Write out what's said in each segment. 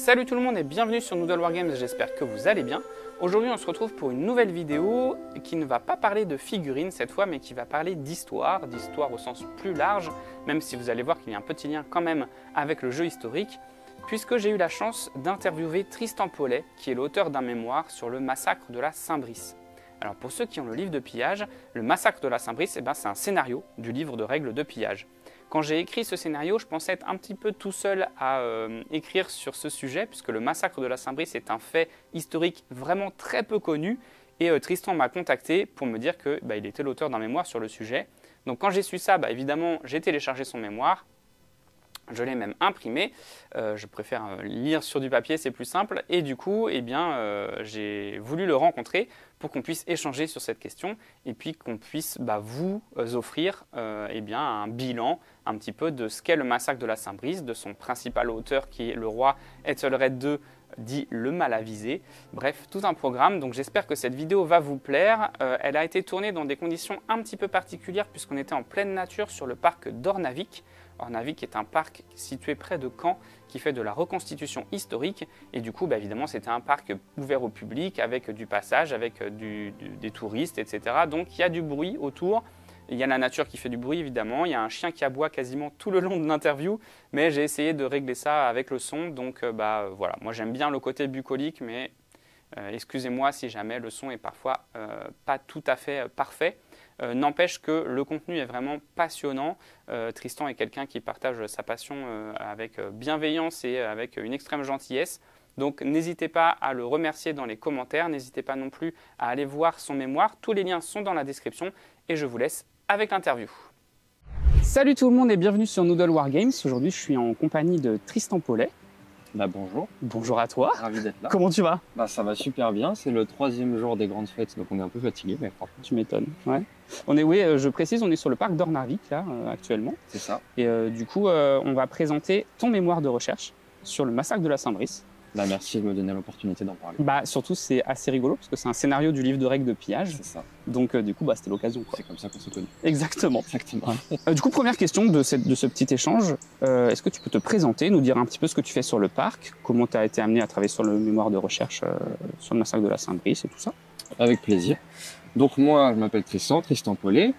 Salut tout le monde et bienvenue sur Noodle Wargames, j'espère que vous allez bien. Aujourd'hui on se retrouve pour une nouvelle vidéo qui ne va pas parler de figurines cette fois, mais qui va parler d'histoire au sens plus large, même si vous allez voir qu'il y a un petit lien quand même avec le jeu historique, puisque j'ai eu la chance d'interviewer Tristan Paulet, qui est l'auteur d'un mémoire sur le massacre de la Saint-Brice. Alors pour ceux qui ont le livre de pillage, le massacre de la Saint-Brice, c'est un scénario du livre de règles de pillage. Quand j'ai écrit ce scénario, je pensais être un petit peu tout seul à écrire sur ce sujet, puisque le massacre de la Saint-Brice est un fait historique vraiment très peu connu. Et Tristan m'a contacté pour me dire qu'il était l'auteur d'un mémoire sur le sujet. Donc quand j'ai su ça, évidemment, j'ai téléchargé son mémoire. Je l'ai même imprimé. Je préfère lire sur du papier, c'est plus simple. Et du coup, j'ai voulu le rencontrer pour qu'on puisse échanger sur cette question et puis qu'on puisse vous offrir un bilan un petit peu de ce qu'est le massacre de la Saint-Brice, de son principal auteur qui est le roi Ethelred II, dit le Malavisé. Bref, tout un programme. Donc j'espère que cette vidéo va vous plaire. Elle a été tournée dans des conditions un petit peu particulières puisqu'on était en pleine nature sur le parc d'Ornavik. Ornavik est un parc situé près de Caen qui fait de la reconstitution historique et du coup évidemment c'était un parc ouvert au public avec du passage, avec des touristes, etc. Donc il y a du bruit autour, il y a la nature qui fait du bruit évidemment, il y a un chien qui aboie quasiment tout le long de l'interview, mais j'ai essayé de régler ça avec le son, donc voilà, moi j'aime bien le côté bucolique, mais excusez-moi si jamais le son est parfois pas tout à fait parfait. N'empêche que le contenu est vraiment passionnant. Tristan est quelqu'un qui partage sa passion avec bienveillance et avec une extrême gentillesse. Donc n'hésitez pas à le remercier dans les commentaires, n'hésitez pas non plus à aller voir son mémoire. Tous les liens sont dans la description et je vous laisse avec l'interview. Salut tout le monde et bienvenue sur Noodle Wargames. Aujourd'hui je suis en compagnie de Tristan Paulet. Bonjour. Bonjour à toi. Ravi d'être là. Comment tu vas? Ça va super bien. C'est le 3e jour des grandes fêtes, donc on est un peu fatigué, mais franchement. Tu m'étonnes. Ouais. Je précise, on est sur le parc d'Ornavik là actuellement. C'est ça. Et du coup, on va présenter ton mémoire de recherche sur le massacre de la Saint-Brice. Merci de me donner l'opportunité d'en parler. Surtout, c'est assez rigolo parce que c'est un scénario du livre de règles de pillage. C'est ça. Donc, du coup, c'était l'occasion. C'est comme ça qu'on s'est connus. Exactement. Exactement. Du coup, première question de ce petit échange. Est-ce que tu peux te présenter, nous dire un petit peu ce que tu fais sur le parc, comment tu as été amené à travailler sur le mémoire de recherche sur le massacre de la Saint-Brice et tout ça? Avec plaisir. Donc, moi, je m'appelle Tristan Paulet.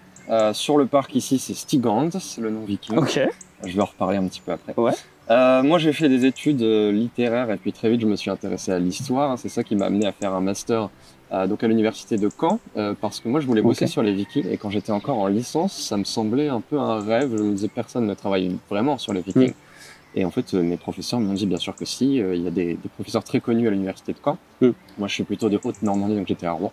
Sur le parc ici, c'est Stigand, c'est le nom viking. Ok. Je vais en reparler un petit peu après. Ouais. Moi, j'ai fait des études littéraires et puis très vite, je me suis intéressé à l'histoire. C'est ça qui m'a amené à faire un master donc à l'université de Caen parce que moi, je voulais bosser sur les Vikings et quand j'étais encore en licence, ça me semblait un peu un rêve. Je me disais, personne ne travaille vraiment sur les Vikings. Et en fait, mes professeurs m'ont dit bien sûr que si. Il y a des professeurs très connus à l'université de Caen. Moi, je suis plutôt de Haute-Normandie, donc j'étais à Rouen.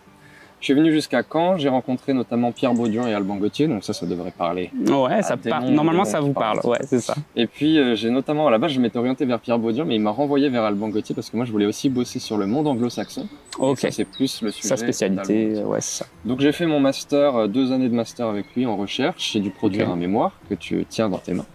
Je suis venu jusqu'à Caen, j'ai rencontré notamment Pierre Baudian et Alban Gauthier, donc ça devrait parler. Ouais, ça parle. Normalement, ça vous parle, ouais, c'est ça. Et puis, j'ai notamment, à la base, je m'étais orienté vers Pierre Baudian, mais il m'a renvoyé vers Alban Gauthier parce que moi, je voulais aussi bosser sur le monde anglo-saxon. Ok. Ça, c'est plus le sujet. Sa spécialité, ouais, c'est ça. Donc, j'ai fait mon master, 2 années de master avec lui en recherche. J'ai dû produire un mémoire que tu tiens dans tes mains.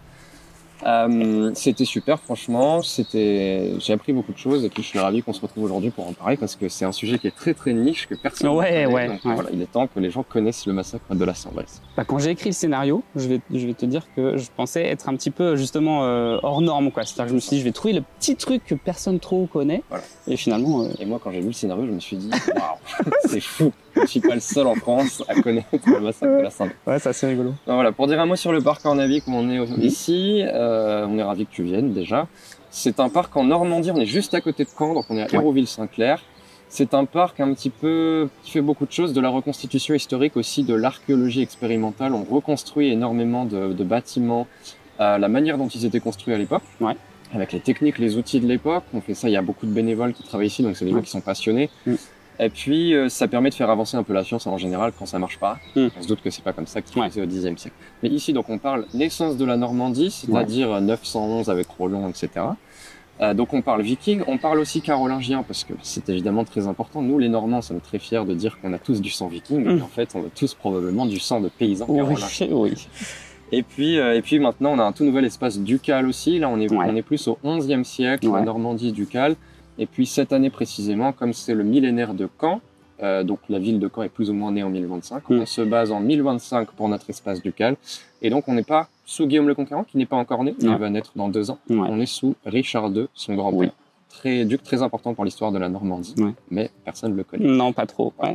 C'était super, franchement, j'ai appris beaucoup de choses et puis je suis ravi qu'on se retrouve aujourd'hui pour en parler parce que c'est un sujet qui est très très niche que personne ne connaît. Donc, voilà, il est temps que les gens connaissent le massacre de la Saint-Brice. Quand j'ai écrit le scénario, je vais te dire que je pensais être un petit peu justement hors norme, quoi. C'est-à-dire que je me suis dit, je vais trouver le petit truc que personne trop connaît. Voilà. Et finalement. Et moi, quand j'ai vu le scénario, je me suis dit, waouh, c'est fou. Je ne suis pas le seul en France à connaître le massacre de la Saint-Brice. Ouais, c'est assez rigolo. Donc, voilà, pour dire un mot sur le parc Ornavik où on est ici, on est ravis que tu viennes déjà. C'est un parc en Normandie, on est juste à côté de Caen, donc on est à Hérouville-Saint-Clair. C'est un parc un petit peu qui fait beaucoup de choses, de la reconstitution historique aussi, de l'archéologie expérimentale. On reconstruit énormément de bâtiments, la manière dont ils étaient construits à l'époque, avec les techniques, les outils de l'époque. On fait ça, il y a beaucoup de bénévoles qui travaillent ici, donc c'est des gens qui sont passionnés. Et puis, ça permet de faire avancer un peu la science en général quand ça marche pas. On se doute que c'est pas comme ça qu'ils faisaient au Xe siècle. Mais ici, donc, on parle naissance de la Normandie, c'est-à-dire 911 avec Rollon, etc. Donc, on parle viking, on parle aussi carolingien parce que c'est évidemment très important. Nous, les Normands, sommes très fiers de dire qu'on a tous du sang viking. Et en fait, on a tous probablement du sang de paysans carolingiens. Et puis maintenant, on a un tout nouvel espace ducal aussi. Là, on est plus au XIe siècle, la Normandie ducale. Et puis cette année précisément, comme c'est le millénaire de Caen, donc la ville de Caen est plus ou moins née en 1025, on se base en 1025 pour notre espace ducal. Et donc on n'est pas sous Guillaume le Conquérant, qui n'est pas encore né, il va naître dans 2 ans. On est sous Richard II, son grand-père. duc très important pour l'histoire de la Normandie, mais personne ne le connaît. Non, pas trop. Ouais.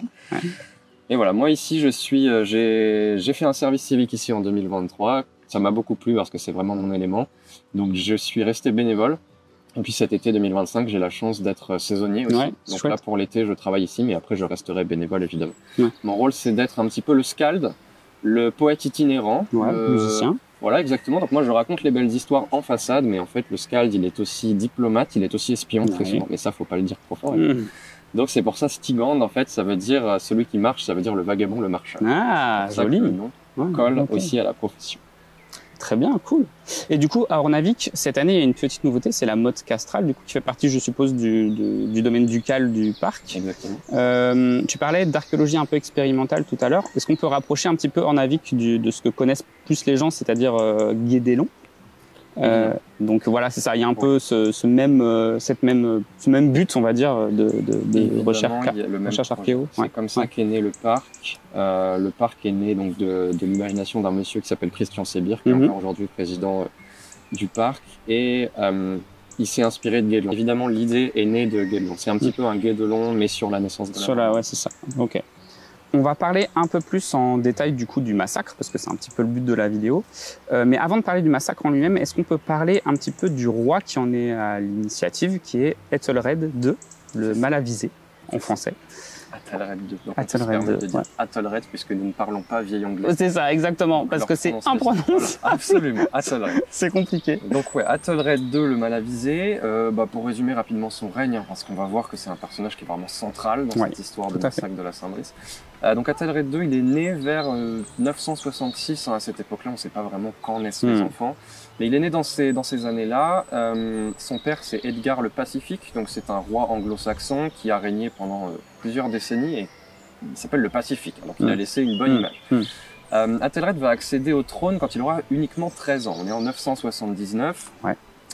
Et voilà, moi ici, j'ai fait un service civique ici en 2023. Ça m'a beaucoup plu parce que c'est vraiment mon élément. Donc je suis resté bénévole. Et puis cet été 2025, j'ai la chance d'être saisonnier aussi. Donc chouette. là, pour l'été, je travaille ici, mais après, je resterai bénévole, évidemment. Mon rôle, c'est d'être un petit peu le skald, le poète itinérant. Musicien. Voilà, exactement. Donc moi, je raconte les belles histoires en façade, mais en fait, le skald, il est aussi diplomate, il est aussi espion très souvent. Mais ça, faut pas le dire trop fort. Donc c'est pour ça, Stigand, en fait, ça veut dire celui qui marche, ça veut dire le vagabond, le marcheur. Ah, joli. Le nom colle aussi à la profession. Très bien, cool. Et du coup, à Ornavic, cette année, il y a une petite nouveauté, c'est la motte castrale, du coup, qui fait partie, je suppose, du domaine ducal du parc. Exactement. Tu parlais d'archéologie un peu expérimentale tout à l'heure. Est-ce qu'on peut rapprocher un petit peu Ornavic de ce que connaissent plus les gens, c'est-à-dire Guédélon? Donc voilà, c'est ça. Il y a un peu ce même but, on va dire, de recherche archéo. C'est comme ça qu'est né le parc. Le parc est né donc de l'imagination d'un monsieur qui s'appelle Christian Sébir, qui est encore aujourd'hui président du parc. Et il s'est inspiré de Guédelon. Évidemment, l'idée est née de Guédelon. C'est un petit peu un Guédelon, mais sur la naissance de la ouais, c'est ça. Ok. On va parler un peu plus en détail du coup du massacre, parce que c'est un petit peu le but de la vidéo. Mais avant de parler du massacre en lui-même, est-ce qu'on peut parler un petit peu du roi qui en est à l'initiative, qui est Æthelred II, le Malavisé en français? Æthelred II. Donc Æthelred II, dire Æthelred, puisque nous ne parlons pas vieil anglais. C'est ça, exactement, parce que c'est imprononçable. Absolument, Æthelred. C'est compliqué. Donc ouais, Æthelred II, le Malavisé. Pour résumer rapidement son règne, parce qu'on va voir que c'est un personnage qui est vraiment central dans cette histoire de massacre de la Saint-Brice. Donc Æthelred II, il est né vers 966. À cette époque-là, on ne sait pas vraiment quand naissent les enfants. Mais il est né dans ces années-là. Son père, c'est Edgar le Pacifique. Donc c'est un roi anglo-saxon qui a régné pendant plusieurs décennies et il s'appelle le Pacifique. Donc il a laissé une bonne image. Æthelred va accéder au trône quand il aura uniquement 13 ans. On est en 979.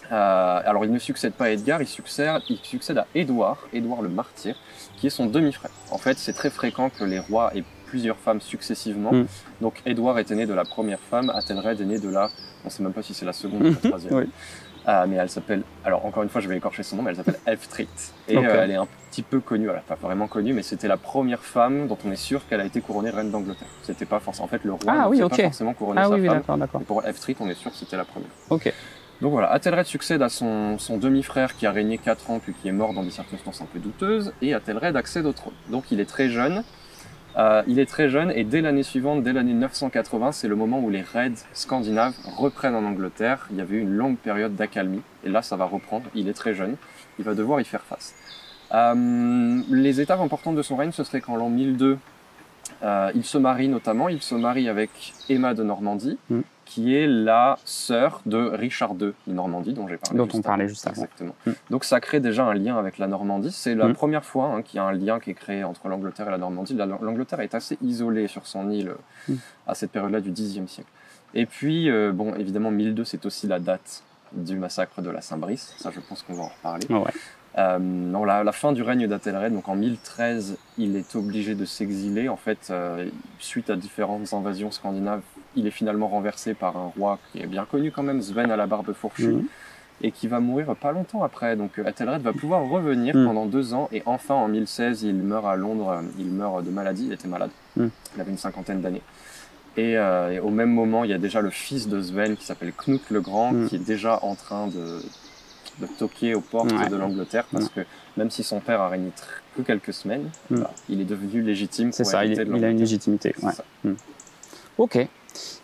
Alors il ne succède pas à Edgar, il succède à Édouard le Martyr, qui est son demi-frère. En fait, c'est très fréquent que les rois aient plusieurs femmes successivement. Donc Édouard était né de la première femme, Æthelred est né de la... On ne sait même pas si c'est la seconde ou la troisième. Mais elle s'appelle... Alors encore une fois, je vais écorcher son nom, mais elle s'appelle Elftrith. Et elle est un petit peu connue, elle n'est pas vraiment connue, mais c'était la première femme dont on est sûr qu'elle a été couronnée reine d'Angleterre. C'était pas forcément... En fait, le roi n'a pas forcément couronné sa femme. Mais pour Elftrith, on est sûr que c'était la première. Donc voilà, Æthelred succède à son demi-frère qui a régné 4 ans puis qui est mort dans des circonstances un peu douteuses, et Æthelred accède au trône. Donc il est très jeune, et dès l'année suivante, dès l'année 980, c'est le moment où les raids scandinaves reprennent en Angleterre. Il y avait eu une longue période d'accalmie, et là ça va reprendre, il est très jeune, il va devoir y faire face. Les étapes importantes de son règne, ce serait qu'en l'an 1002, il se marie avec Emma de Normandie, qui est la sœur de Richard II de Normandie, dont j'ai parlé. Dont on parlait juste avant. Exactement. Donc ça crée déjà un lien avec la Normandie. C'est la première fois qu'il y a un lien qui est créé entre l'Angleterre et la Normandie. L'Angleterre est assez isolée sur son île à cette période-là du Xe siècle. Et puis, évidemment, 1002, c'est aussi la date du massacre de la Saint-Brice. Ça, je pense qu'on va en reparler. La fin du règne d'Æthelred, donc en 1013, il est obligé de s'exiler. En fait, suite à différentes invasions scandinaves, il est finalement renversé par un roi qui est bien connu quand même, Sven à la barbe fourchue, et qui va mourir pas longtemps après. Donc Æthelred va pouvoir revenir pendant 2 ans, et enfin en 1016, il meurt à Londres, il meurt de maladie, il était malade, il avait une 50aine d'années. Et au même moment, il y a déjà le fils de Sven qui s'appelle Knut le Grand, qui est déjà en train de toquer aux portes de l'Angleterre, parce que même si son père a régné que quelques semaines, il est devenu légitime. C'est ça, il a une légitimité. Ok,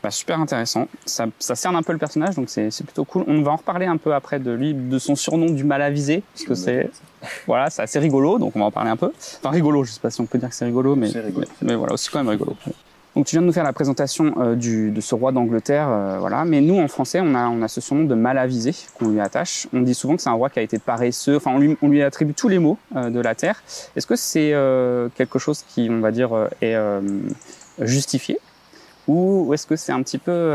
super intéressant. Ça cerne un peu le personnage, donc c'est plutôt cool. On va en reparler un peu après de lui, de son surnom du Malavisé, parce que c'est assez rigolo, donc on va en parler un peu. Enfin rigolo, je sais pas si on peut dire que c'est rigolo, mais voilà, aussi quand même rigolo. Donc tu viens de nous faire la présentation de ce roi d'Angleterre, mais nous en français on a ce surnom de Malavisé qu'on lui attache. On dit souvent que c'est un roi qui a été paresseux, enfin on lui attribue tous les maux de la terre. Est-ce que c'est quelque chose qui, on va dire, est justifié, ou est-ce que c'est un petit peu,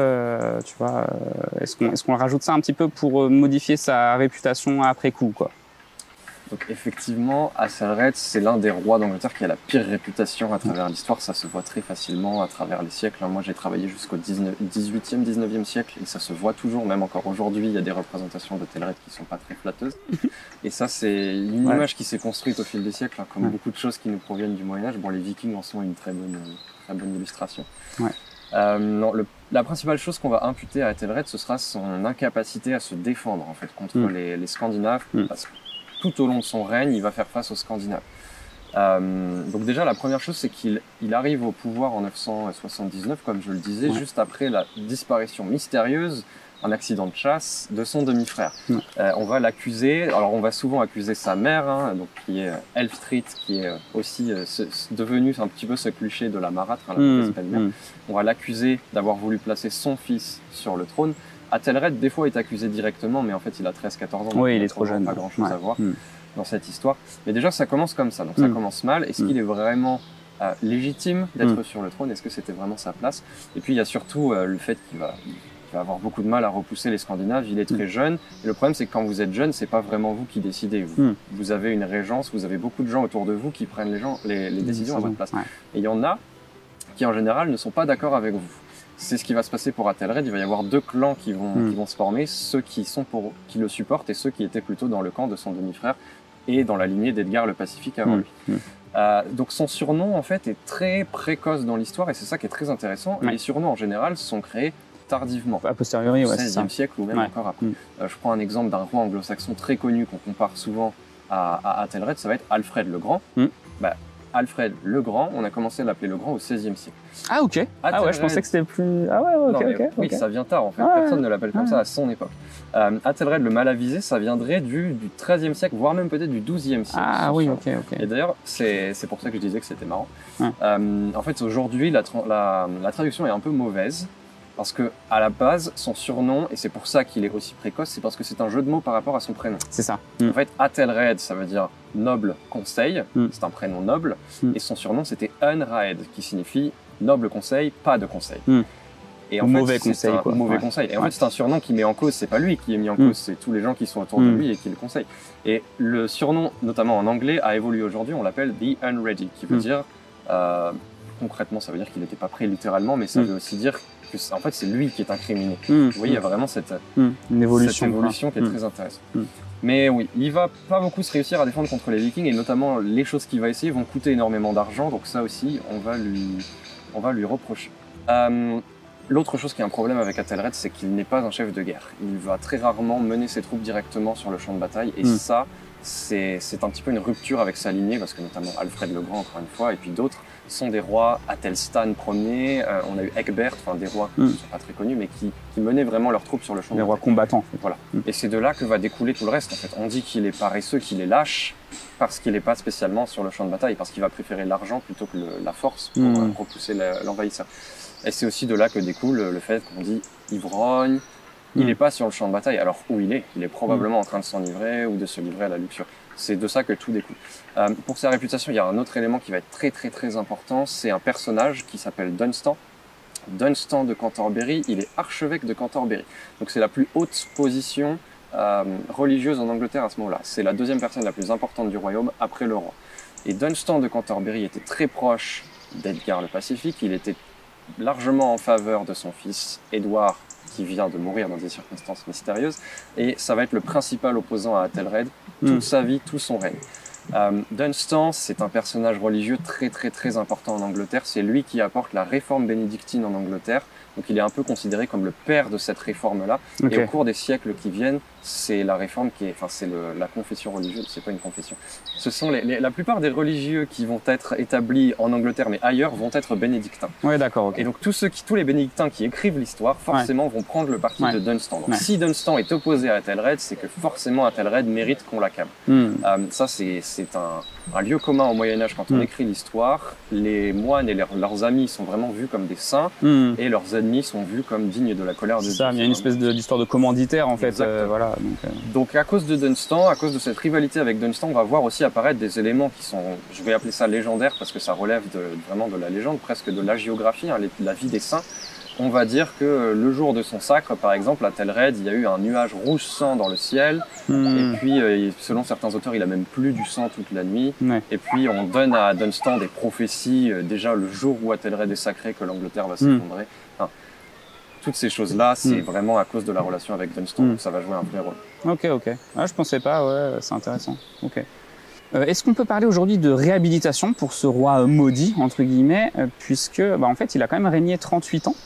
est-ce qu'on rajoute ça un petit peu pour modifier sa réputation après coup, quoi? Donc effectivement, Æthelred, c'est l'un des rois d'Angleterre qui a la pire réputation à travers l'histoire. Ça se voit très facilement à travers les siècles. Moi, j'ai travaillé jusqu'au 18e, 19e siècle et ça se voit toujours. Même encore aujourd'hui, il y a des représentations d'Æthelred qui sont pas très flatteuses. Et ça, c'est une image qui s'est construite au fil des siècles, hein, comme beaucoup de choses qui nous proviennent du Moyen-Âge. Bon, les Vikings en sont une très bonne illustration. Non, la principale chose qu'on va imputer à Æthelred, ce sera son incapacité à se défendre en fait contre les Scandinaves, parce que tout au long de son règne, il va faire face aux Scandinaves. Donc déjà, la première chose, c'est qu'il arrive au pouvoir en 979, comme je le disais, juste après la disparition mystérieuse, un accident de chasse, de son demi-frère. On va l'accuser, alors on va souvent accuser sa mère, hein, donc qui est Elfstrith, qui est aussi devenue un petit peu ce cliché de la marâtre, hein, la mauvaise belle-mère. On va l'accuser d'avoir voulu placer son fils sur le trône. Æthelred, des fois, est accusé directement, mais en fait, il a 13-14 ans. Oui, il est trop jeune. Pas grand-chose à voir dans cette histoire. Mais déjà, ça commence comme ça. Donc, ça commence mal. Est-ce qu'il est vraiment légitime d'être sur le trône? Est-ce que c'était vraiment sa place? Et puis, il y a surtout le fait qu'il va avoir beaucoup de mal à repousser les Scandinaves. Il est très jeune. Et le problème, c'est que quand vous êtes jeune, c'est pas vraiment vous qui décidez. Vous avez une régence, vous avez beaucoup de gens autour de vous qui prennent les décisions à votre place. Et il y en a qui, en général, ne sont pas d'accord avec vous. C'est ce qui va se passer pour Æthelred. Il va y avoir deux clans qui vont se former, ceux qui le supportent et ceux qui étaient plutôt dans le camp de son demi-frère et dans la lignée d'Edgar le Pacifique avant lui. Donc son surnom en fait est très précoce dans l'histoire et c'est ça qui est très intéressant. Les surnoms en général sont créés tardivement, a posteriori, au XVIe siècle ou même encore après. Je prends un exemple d'un roi anglo-saxon très connu qu'on compare souvent à Æthelred, ça va être Alfred le Grand. Alfred le Grand, on a commencé à l'appeler le Grand au XVIe siècle. Ah ok. Ah ouais, je pensais que c'était plus... Ah ouais, ok. Oui, ça vient tard en fait, personne ne l'appelle comme ça à son époque. Æthelred le Malavisé, ça viendrait du XIIIe siècle, voire même peut-être du XIIe siècle. Ah oui, ok. Et d'ailleurs, c'est pour ça que je disais que c'était marrant. En fait, aujourd'hui, la traduction est un peu mauvaise. Parce que à la base, son surnom, et c'est pour ça qu'il est aussi précoce, c'est parce que c'est un jeu de mots par rapport à son prénom. C'est ça. En fait, Æthelred, ça veut dire noble conseil, c'est un prénom noble, et son surnom c'était Unraed, qui signifie noble conseil, pas de conseil. Et en fait, mauvais conseil, quoi. Mauvais conseil. Et en fait, c'est un surnom qui met en cause, c'est pas lui qui est mis en cause, c'est tous les gens qui sont autour de lui et qui le conseillent. Et le surnom, notamment en anglais, a évolué aujourd'hui, on l'appelle The Unready, qui veut dire, concrètement, ça veut dire qu'il n'était pas prêt littéralement, mais ça veut aussi dire en fait, c'est lui qui est incriminé. Vous voyez, il y a vraiment cette évolution qui est très intéressante. Mais oui, il va pas beaucoup se réussir à défendre contre les Vikings, et notamment les choses qu'il va essayer vont coûter énormément d'argent, donc ça aussi, on va lui reprocher. L'autre chose qui est un problème avec Æthelred, c'est qu'il n'est pas un chef de guerre. Il va très rarement mener ses troupes directement sur le champ de bataille, et ça, c'est un petit peu une rupture avec sa lignée, parce que notamment Alfred le Grand, encore une fois, et puis d'autres, sont des rois, Athelstan Ier, on a eu Egbert, enfin des rois qui ne sont pas très connus, mais qui menaient vraiment leurs troupes sur le champ de bataille. Des rois combattants. Voilà. Et c'est de là que va découler tout le reste, en fait. On dit qu'il est paresseux, qu'il est lâche, parce qu'il n'est pas spécialement sur le champ de bataille, parce qu'il va préférer l'argent plutôt que la force pour repousser l'envahisseur. Et c'est aussi de là que découle le fait qu'on dit ivrogne, il n'est pas sur le champ de bataille. Alors où il est probablement en train de s'enivrer ou de se livrer à la luxure. C'est de ça que tout découle. Pour sa réputation, il y a un autre élément qui va être très très très important, c'est un personnage qui s'appelle Dunstan. Dunstan de Canterbury, il est archevêque de Canterbury. Donc c'est la plus haute position religieuse en Angleterre à ce moment-là. C'est la deuxième personne la plus importante du royaume après le roi. Et Dunstan de Canterbury était très proche d'Edgar le Pacifique, il était largement en faveur de son fils Édouard, qui vient de mourir dans des circonstances mystérieuses, et ça va être le principal opposant à Æthelred toute sa vie, tout son règne. Dunstan, c'est un personnage religieux très très très important en Angleterre, c'est lui qui apporte la réforme bénédictine en Angleterre, donc il est un peu considéré comme le père de cette réforme-là, et au cours des siècles qui viennent, c'est la réforme qui est, enfin c'est la confession religieuse, c'est pas une confession. Ce sont la plupart des religieux qui vont être établis en Angleterre, mais ailleurs, vont être bénédictins. Ouais, d'accord. Et donc tous les bénédictins qui écrivent l'histoire, forcément, vont prendre le parti de Dunstan. Donc si Dunstan est opposé à Æthelred, c'est que forcément Æthelred mérite qu'on l'acclame. Ça, c'est un lieu commun au Moyen-Âge quand on écrit l'histoire. Les moines et leurs amis sont vraiment vus comme des saints, et leurs ennemis sont vus comme dignes de la colère de Dieu. Ça, il y a une espèce d'histoire de commanditaire en fait. Voilà. Donc à cause de Dunstan, à cause de cette rivalité avec Dunstan, on va voir aussi apparaître des éléments qui sont, je vais appeler ça légendaires parce que ça relève vraiment de la légende, presque de l'hagiographie, la vie des saints. on va dire que le jour de son sacre, par exemple, à Thelred, il y a eu un nuage rouge sang dans le ciel. Et puis, selon certains auteurs, il a même plu du sang toute la nuit. Ouais. Et puis, on donne à Dunstan des prophéties, déjà le jour où Athelred est sacré, que l'Angleterre va s'effondrer. Enfin, toutes ces choses-là, c'est vraiment à cause de la relation avec Dunstan, donc ça va jouer un vrai rôle. Ok. Ah, je pensais pas, ouais, c'est intéressant. Ok. Est-ce qu'on peut parler aujourd'hui de réhabilitation pour ce roi maudit, entre guillemets, puisque, en fait, il a quand même régné 38 ans.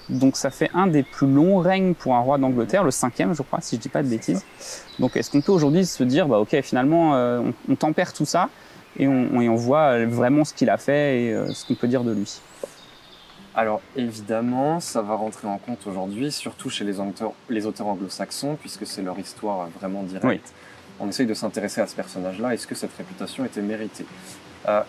Donc ça fait un des plus longs règnes pour un roi d'Angleterre, le 5e, je crois, si je dis pas de bêtises. Donc est-ce qu'on peut aujourd'hui se dire, ok, finalement, on tempère tout ça et on voit vraiment ce qu'il a fait et ce qu'on peut dire de lui? Alors évidemment, ça va rentrer en compte aujourd'hui, surtout chez les auteurs anglo-saxons, puisque c'est leur histoire vraiment directe. Oui. On essaye de s'intéresser à ce personnage-là. Est-ce que cette réputation était méritée?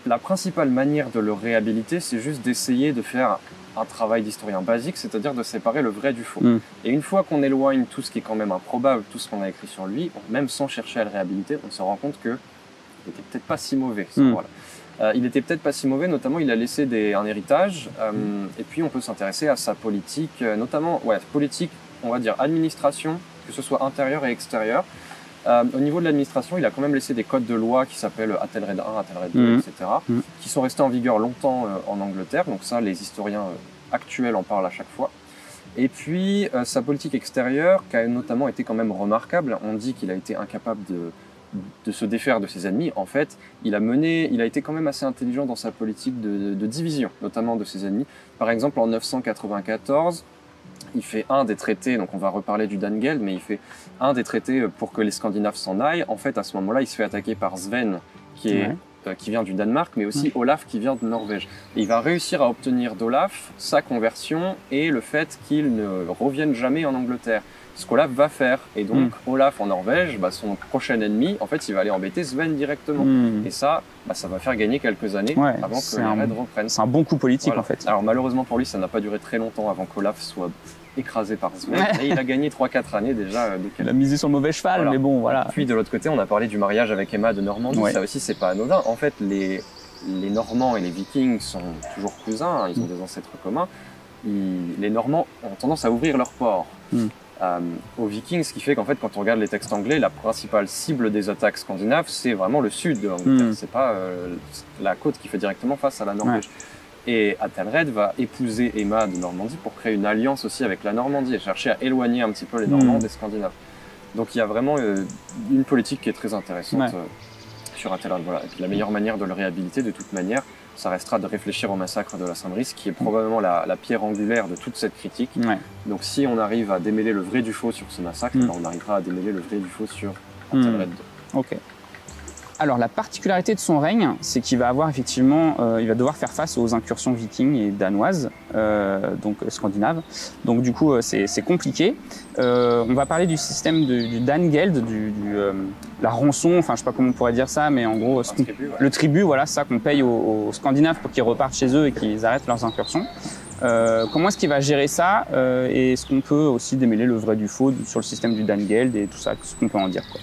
La principale manière de le réhabiliter, c'est juste d'essayer de faire un travail d'historien basique, c'est-à-dire de séparer le vrai du faux. Et une fois qu'on éloigne tout ce qui est quand même improbable, tout ce qu'on a écrit sur lui, même sans chercher à le réhabiliter, on se rend compte qu'il n'était peut-être pas si mauvais, ce roi-là. Il était peut-être pas si mauvais, notamment il a laissé un héritage, et puis on peut s'intéresser à sa politique, notamment politique, on va dire administration, que ce soit intérieure et extérieure. Au niveau de l'administration, il a quand même laissé des codes de loi qui s'appellent Athelred 1, Athelred 2, etc., qui sont restés en vigueur longtemps en Angleterre. Donc ça, les historiens actuels en parlent à chaque fois. Et puis, sa politique extérieure, qui a notamment été quand même remarquable. On dit qu'il a été incapable de se défaire de ses ennemis. En fait, il a été quand même assez intelligent dans sa politique de division, notamment de ses ennemis. Par exemple, en 994, il fait un des traités, donc on va reparler du Danegeld, mais il fait un des traités pour que les Scandinaves s'en aillent. En fait, à ce moment-là, il se fait attaquer par Sven, qui vient du Danemark, mais aussi Olaf, qui vient de Norvège. Et il va réussir à obtenir d'Olaf sa conversion et le fait qu'il ne revienne jamais en Angleterre. Ce qu'Olaf va faire. Et donc, Olaf en Norvège, son prochain ennemi, en fait, il va aller embêter Sven directement. Et ça, ça va faire gagner quelques années avant que les raids reprennent. C'est un bon coup politique, en fait. Alors, malheureusement pour lui, ça n'a pas duré très longtemps avant qu'Olaf soit écrasé par Sven. Et il a gagné 3-4 années déjà. Il a misé sur le mauvais cheval, mais bon, voilà. Puis, de l'autre côté, on a parlé du mariage avec Emma de Normandie. Ça aussi, c'est pas anodin. En fait, les Normands et les Vikings sont toujours cousins. Ils ont des ancêtres communs. Les Normands ont tendance à ouvrir leurs ports. Aux Vikings, ce qui fait qu'en fait, quand on regarde les textes anglais, la principale cible des attaques scandinaves, c'est vraiment le sud de l'Angleterre. C'est pas la côte qui fait directement face à la Norvège. Et Athelred va épouser Emma de Normandie pour créer une alliance aussi avec la Normandie et chercher à éloigner un petit peu les Normands des Scandinaves. Donc il y a vraiment une politique qui est très intéressante sur Athelred. Voilà. Et puis la meilleure manière de le réhabiliter, de toute manière, ça restera de réfléchir au massacre de la Saint-Brice, qui est probablement la pierre angulaire de toute cette critique. Donc si on arrive à démêler le vrai du faux sur ce massacre, on arrivera à démêler le vrai du faux sur Athelred 2. Ok. Alors la particularité de son règne, c'est qu'il va avoir effectivement, il va devoir faire face aux incursions vikings et danoises, donc scandinaves. Donc du coup c'est compliqué. On va parler du système du Danegeld, la rançon, enfin je sais pas comment on pourrait dire ça, mais en gros le tribut, voilà, ça qu'on paye aux Scandinaves pour qu'ils repartent chez eux et qu'ils arrêtent leurs incursions. Comment est-ce qu'il va gérer ça et est-ce qu'on peut aussi démêler le vrai du faux sur le système du Danegeld et tout ça, ce qu'on peut en dire, quoi.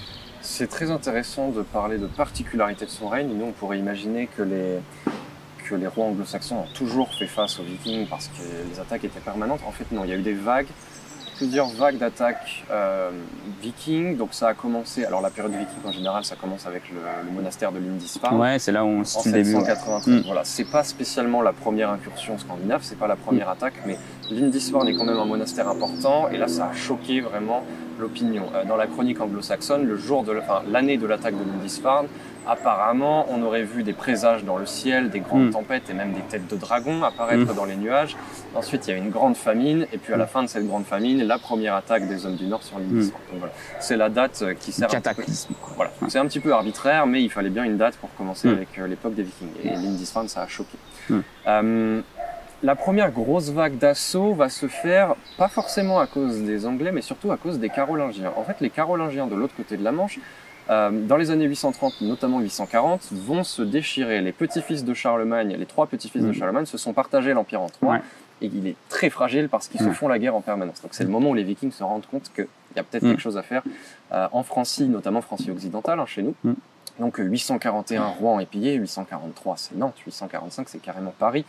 C'est très intéressant de parler de particularités de son règne. Nous, on pourrait imaginer que les rois anglo-saxons ont toujours fait face aux Vikings parce que les attaques étaient permanentes. En fait, non, il y a eu des vagues, plusieurs vagues d'attaques vikings. Donc ça a commencé, alors la période viking en général, ça commence avec le monastère de Lindisfarne. Ouais, c'est là où on se situe le début. En 793. Voilà, c'est pas spécialement la première incursion scandinave, c'est pas la première attaque, mais Lindisfarne est quand même un monastère important et là ça a choqué vraiment l'opinion. Dans la chronique anglo-saxonne, l'année de l'attaque de Lindisfarne, apparemment, on aurait vu des présages dans le ciel, des grandes tempêtes et même des têtes de dragons apparaître dans les nuages. Ensuite, il y a une grande famine et puis à la fin de cette grande famine, la première attaque des hommes du Nord sur Lindisfarne. Donc, voilà. C'est la date qui sert cataclysme. Voilà. C'est un petit peu arbitraire, mais il fallait bien une date pour commencer avec l'époque des Vikings. Et Lindisfarne, ça a choqué. La première grosse vague d'assaut va se faire, pas forcément à cause des Anglais, mais surtout à cause des Carolingiens. En fait, les Carolingiens de l'autre côté de la Manche, dans les années 830, notamment 840, vont se déchirer. Les petits-fils de Charlemagne, les trois petits-fils de Charlemagne se sont partagés l'Empire en trois. Et il est très fragile parce qu'ils se font la guerre en permanence. Donc c'est le moment où les Vikings se rendent compte qu'il y a peut-être quelque chose à faire en Francie, notamment Francie occidentale, chez nous. Donc 841, Rouen est pillé, 843 c'est Nantes, 845 c'est carrément Paris.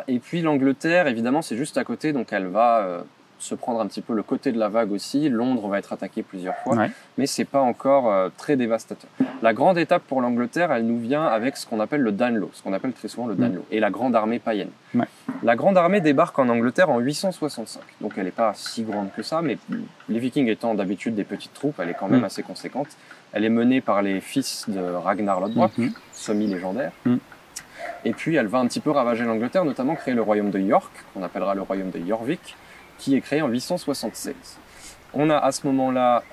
Et puis l'Angleterre, évidemment, c'est juste à côté, donc elle va se prendre un petit peu le côté de la vague aussi. Londres va être attaquée plusieurs fois, mais c'est pas encore très dévastateur. La grande étape pour l'Angleterre, elle nous vient avec ce qu'on appelle le Danelaw, ce qu'on appelle très souvent le Danelaw, et la grande armée païenne. La grande armée débarque en Angleterre en 865, donc elle n'est pas si grande que ça, mais les Vikings étant d'habitude des petites troupes, elle est quand même assez conséquente. Elle est menée par les fils de Ragnar Lodbrok, semi-légendaire. Et puis elle va un petit peu ravager l'Angleterre, notamment créer le royaume de York, qu'on appellera le royaume de Jorvik, qui est créé en 876. On a à ce moment-là